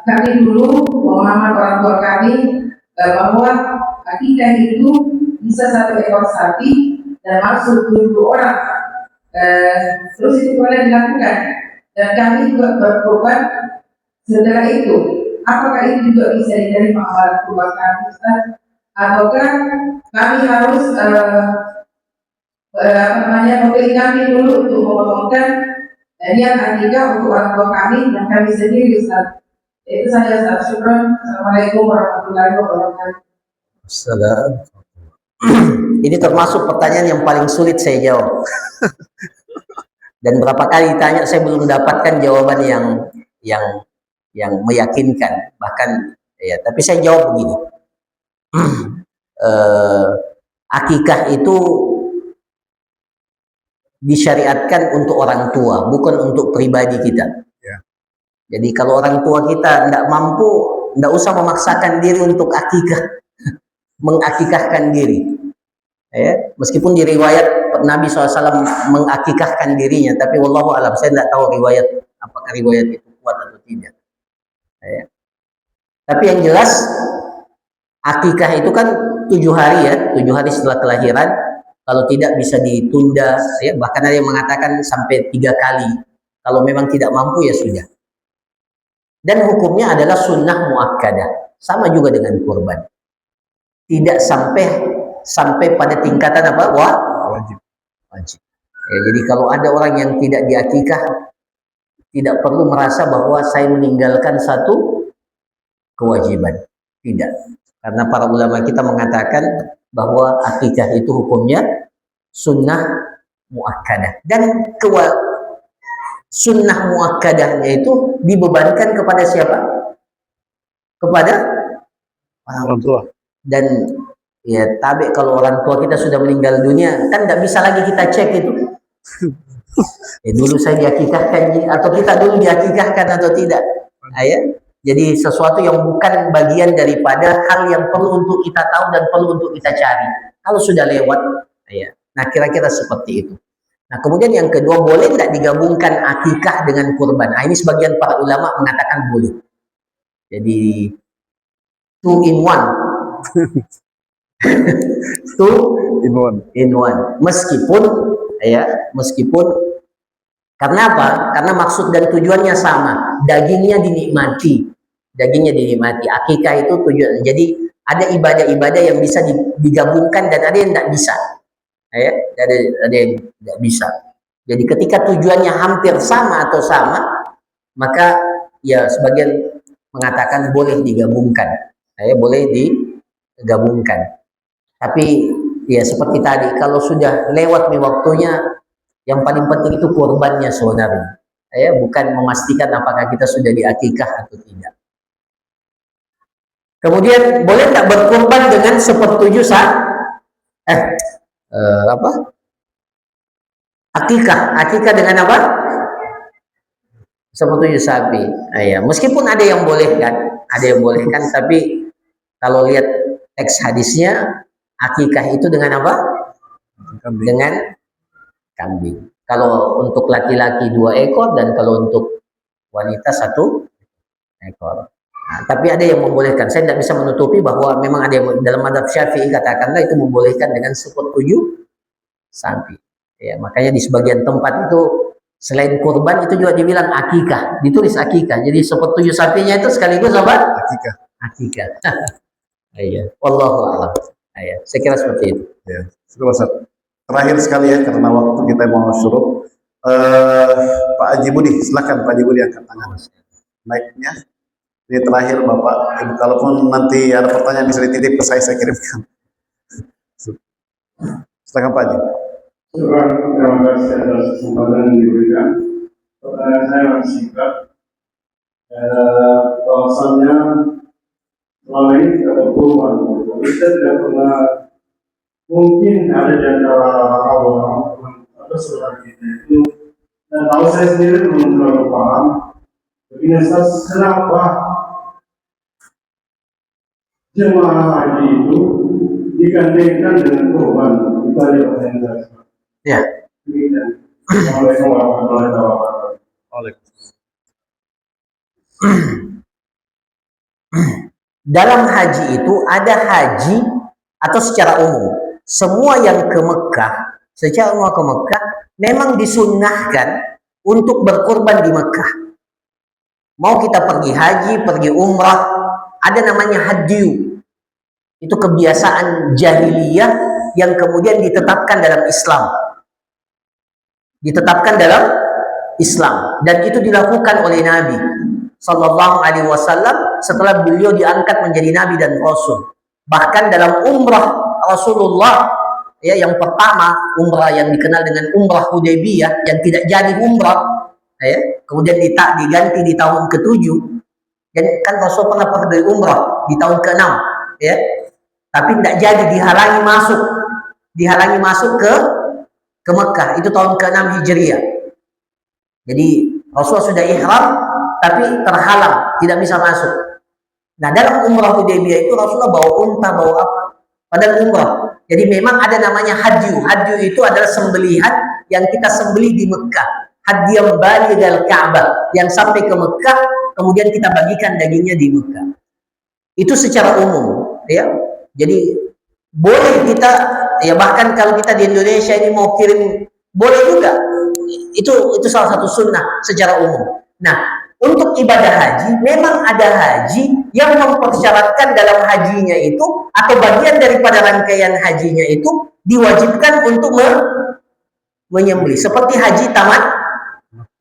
kami dulu pemahaman orang tua kami bahwa akikah itu bisa 1 ekor sapi dan masuk 7 orang. Terus itu boleh dilakukan dan kami juga berkorban setelah itu. Apakah itu juga bisa diterima amalan kurban kami, Ustaz? Ataukah kami harus membeli kami dulu untuk memotongkan niat akikah untuk orang tua kami dan kami sendiri, Ustaz? Itu saja, Ustaz. Syukran. Assalamualaikum warahmatullahi wabarakatuh. Assalam. Ini termasuk pertanyaan yang paling sulit saya jawab. Dan berapa kali ditanya saya belum mendapatkan jawaban yang meyakinkan. Bahkan ya, tapi saya jawab begini. Akikah itu disyariatkan untuk orang tua, bukan untuk pribadi kita. Jadi kalau orang tua kita tidak mampu, tidak usah memaksakan diri untuk akikah, mengakikahkan diri. Ya, meskipun di riwayat Nabi SAW mengakikahkan dirinya, tapi wallahu alam, saya tidak tahu apakah riwayat itu kuat atau tidak. Ya. Tapi yang jelas akikah itu kan 7 hari ya, 7 hari setelah kelahiran. Kalau tidak bisa ditunda, ya, bahkan ada yang mengatakan sampai 3 kali. Kalau memang tidak mampu ya sudah. Dan hukumnya adalah sunnah muakkadah, sama juga dengan kurban. Tidak sampai pada tingkatan apa? Wajib. Ya, jadi kalau ada orang yang tidak diakikah, tidak perlu merasa bahwa saya meninggalkan satu kewajiban. Tidak. Karena para ulama kita mengatakan bahwa akikah itu hukumnya sunnah muakkadah. Dan sunnah muakkadahnya itu dibebankan kepada siapa? Kepada orang tua. Dan ya tabe kalau orang tua kita sudah meninggal dunia, kan tidak bisa lagi kita cek itu. Dulu saya diakikahkan atau kita dulu diakikahkan atau tidak. Ya. Jadi sesuatu yang bukan bagian daripada hal yang perlu untuk kita tahu dan perlu untuk kita cari. Kalau sudah lewat, ya. Nah kira-kira seperti itu. Nah kemudian yang kedua, boleh tidak digabungkan akikah dengan kurban? Nah ini sebagian para ulama mengatakan boleh. Jadi 2 in 1. 2 in 1. Meskipun karena apa? Karena maksud dan tujuannya sama. Dagingnya dinikmati. Akikah itu tujuan. Jadi ada ibadah-ibadah yang bisa digabungkan dan ada yang tidak bisa. Ya, ada yang tidak bisa. Jadi ketika tujuannya hampir sama atau sama, maka ya sebagian mengatakan boleh digabungkan. Ya, boleh digabungkan. Tapi ya seperti tadi, kalau sudah lewat nih waktunya, yang paling penting itu kurbannya saudara. Ya, bukan memastikan apakah kita sudah diakikah atau tidak. Kemudian boleh tak berkurban dengan 1/7 akikah dengan apa? 1/7 sapi. Ya, meskipun ada yang bolehkan, tapi kalau lihat teks hadisnya, akikah itu dengan apa? Dengan kambing. Kalau untuk laki-laki 2 ekor dan kalau untuk wanita 1 ekor. Nah, tapi ada yang membolehkan. Saya tidak bisa menutupi bahwa memang ada yang dalam mazhab Syafi'i katakanlah itu membolehkan dengan 1/7 sapi. Ya, makanya di sebagian tempat itu selain kurban itu juga dibilang akikah, ditulis akikah. Jadi 1/7 sapinya itu sekaligus apa? Akikah. Iya, wallahu a'lam. Ya, saya kira seperti itu. Ya, terakhir sekali ya karena waktu kita mau suruh. Pak Haji Budi, silakan Pak Haji Budi angkat tangan. Naiknya. Ini terakhir Bapak. Kalaupun nanti ada pertanyaan bisa dititip ke saya kirimkan. Silakan Pak Haji. Terima kasih atas kesempatan yang diberikan. Pertanyaan saya masih singkat. Bahwasannya selama ini kita berkurban, tapi saya tidak pernah, mungkin ada di antara orang atau saudara kita itu. Dan kalau saya sendiri belum terlalu paham, begini Ustaz, kenapa jemaah haji itu digandengkan dengan kurban? Itu aja pertanyaan saya. Ya. Assalamualaikum warahmatullahi wabarakatuh. Dalam haji itu ada haji atau secara umum semua yang ke Mekah, secara umum ke Mekah memang disunnahkan untuk berkurban di Mekah. Mau kita pergi haji, pergi umrah, ada namanya hadyu. Itu kebiasaan jahiliyah yang kemudian ditetapkan dalam Islam. Ditetapkan dalam Islam dan itu dilakukan oleh Nabi Sallallahu Alaihi Wasallam setelah beliau diangkat menjadi Nabi dan Rasul. Bahkan dalam umrah Rasulullah ya, yang pertama umrah yang dikenal dengan umrah Hudaybiyah yang tidak jadi umrah ya, kemudian diganti di tahun ke-7. Dan kan Rasul pernah pergi umrah di tahun ke-6 ya, tapi tidak jadi, dihalangi masuk ke Mekah, itu tahun ke-6 Hijriah. Jadi Rasul sudah ihram tapi terhalang, tidak bisa masuk. Nah, dalam umrah Hudaybiyah itu Rasulullah bawa unta, bawa apa? Padahal umrah. Jadi memang ada namanya hadyu. Hadyu itu adalah sembelihan yang kita sembelih di Mekah. Hadiyam balighal Ka'bah, yang sampai ke Mekah, kemudian kita bagikan dagingnya di Mekah. Itu secara umum, ya. Jadi boleh kita, ya bahkan kalau kita di Indonesia ini mau kirim, boleh juga. Itu salah satu sunnah secara umum. Nah, untuk ibadah haji, memang ada haji yang mempersyaratkan dalam hajinya itu, atau bagian daripada rangkaian hajinya itu, diwajibkan untuk menyembelih. Seperti haji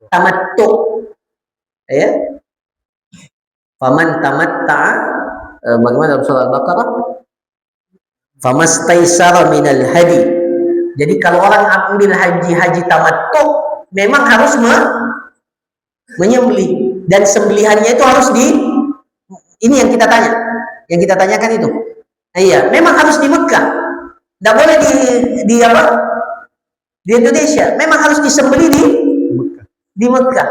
tamattu. Ya. Faman tamatta'a, bagaimana dalam surah Al-Baqarah? Famastaisara minal hadi. Jadi kalau orang ambil haji tamattu, memang harus menyembelih. Dan sembelihannya itu harus ini yang kita tanyakan itu. Nah, iya, memang harus di Mekah. Tidak boleh di Indonesia. Memang harus disembelih di Mekah.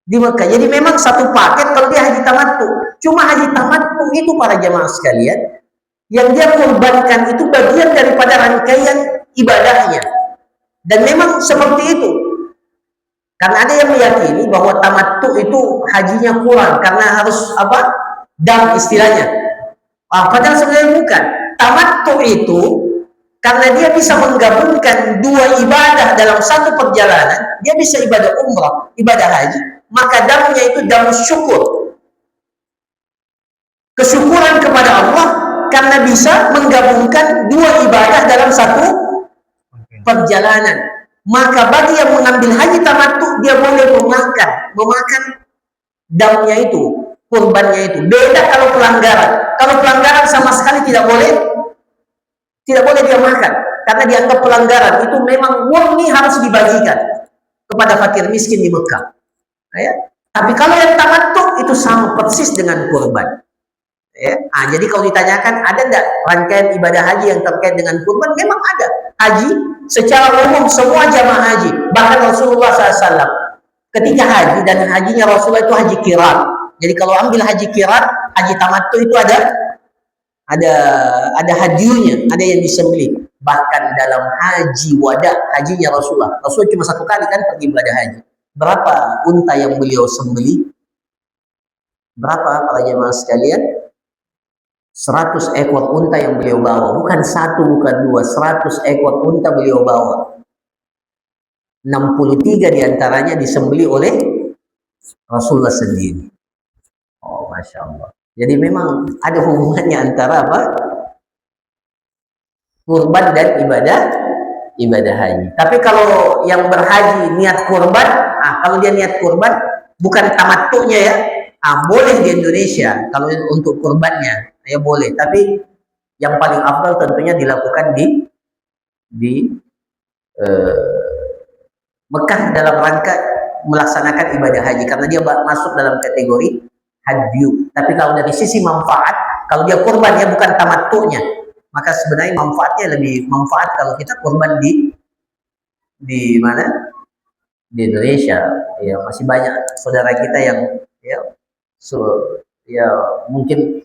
Di Mekah. Jadi memang satu paket kalau dia haji tamattu. Cuma haji tamattu itu para jamaah sekalian, yang dia korbankan itu bagian daripada rangkaian ibadahnya. Dan memang seperti itu. Karena ada yang meyakini bahwa tamattu itu hajinya kurang karena harus dam istilahnya. Padahal sebenarnya bukan. Tamattu itu karena dia bisa menggabungkan dua ibadah dalam satu perjalanan, dia bisa ibadah umrah, ibadah haji, maka damnya itu dam syukur. Kesyukuran kepada Allah karena bisa menggabungkan dua ibadah dalam satu perjalanan. Maka bagi yang mengambil haji tamattu, dia boleh memakan damnya itu, kurbannya itu. Beda kalau pelanggaran. Kalau pelanggaran sama sekali tidak boleh dia makan, karena dianggap pelanggaran. Itu memang murni harus dibagikan kepada fakir miskin di Mekah. Ya. Tapi kalau yang tamattu itu sama persis dengan kurban. Ya. Jadi kalau ditanyakan ada enggak rangkaian ibadah haji yang terkait dengan kurban, memang ada. Haji secara umum semua jamaah haji, bahkan Rasulullah SAW ketika haji, dan hajinya Rasulullah itu haji qiran. Jadi kalau ambil haji qiran, haji tamattu itu ada hajinya, ada yang disembelih. Bahkan dalam haji wada, hajinya Rasulullah cuma satu kali kan pergi ibadah haji. Berapa unta yang beliau sembelih? Berapa para jemaah sekalian? 100 ekor unta yang beliau bawa, bukan satu, bukan dua, 100 ekor unta beliau bawa. 63 diantaranya disembelih oleh Rasulullah sendiri. Oh, Masya Allah. Jadi memang ada hubungannya antara kurban dan ibadah haji. Tapi kalau yang berhaji niat kurban, kalau dia niat kurban bukan tamattunya ya, boleh di Indonesia kalau untuk kurbannya, ya boleh. Tapi yang paling afdal tentunya dilakukan di Mekah dalam rangka melaksanakan ibadah haji, karena dia masuk dalam kategori hadyu. Tapi kalau dari sisi manfaat, kalau dia kurban ya bukan tamattunya, maka sebenarnya manfaatnya lebih manfaat kalau kita kurban di di mana? Di Indonesia. Ya, masih banyak saudara kita yang ya, ya mungkin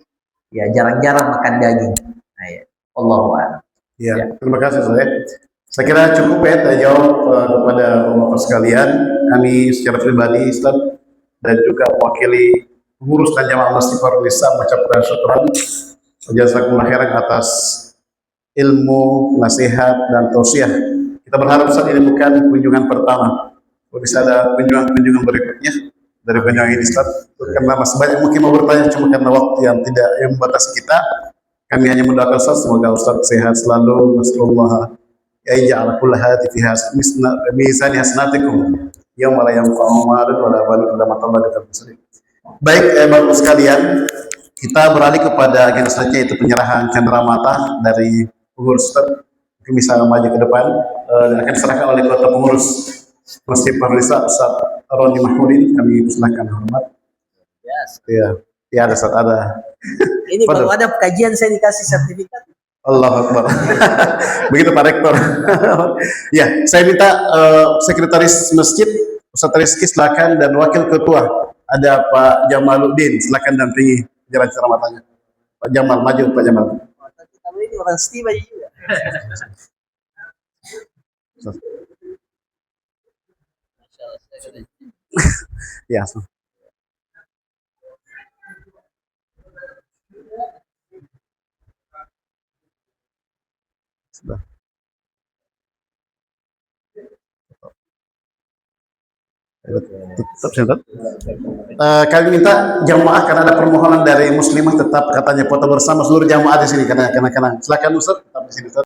ya jarang-jarang makan daging. Nah, ya. Allahu a'lam. Ya, terima kasih saya kira cukup ya terjawab kepada bapak sekalian. Kami secara pribadi Ustaz dan juga mewakili pengurus dan jamaah Masjid Darul Islam mengucapkan syukran jazakumullah khairan atas ilmu, nasihat dan tausiah. Kita berharap Ustaz ini bukan kunjungan pertama. Bisa ada kunjungan berikutnya dari kunjungan ini Ustaz. Karena masih banyak mungkin mau bertanya, cuma karena waktu yang tidak yang membatasi kita. Kami hanya mendoakan Ustaz semoga Ustaz sehat selalu. Nasallallahu ya'ala kulla hati fi mizani hasanatikum yauma la yanfa'u malun wa la banun illa man atallaha bi. Baik, Bapak sekalian, kita beralih kepada agenda selanjutnya yaitu penyerahan cenderamata dari pengurus Ustaz. Mungkin bisa maju ke depan dan akan diserahkan oleh ketua pengurus Masjid Darul Islam Ustaz Roni Mahmudin. Kami persilahkan hormat. Ya, ada Ustaz, ada. Ini baru ada kajian saya dikasih sertifikat. Allah Akbar. Begitu Pak Rektor. Ya, saya minta sekretaris masjid Ustaz Rizky silakan dan wakil ketua ada Pak Jamaluddin silakan dampingi jalan ceramatannya. Pak Jamal maju, Pak Jamal. Kalau ini orang setiva juga. Ya. Sudah. Tetap. Kami minta jamaah karena ada permohonan dari muslimah tetap katanya foto bersama seluruh jamaah di sini karena silakan Ustaz tetap di sini Ustaz.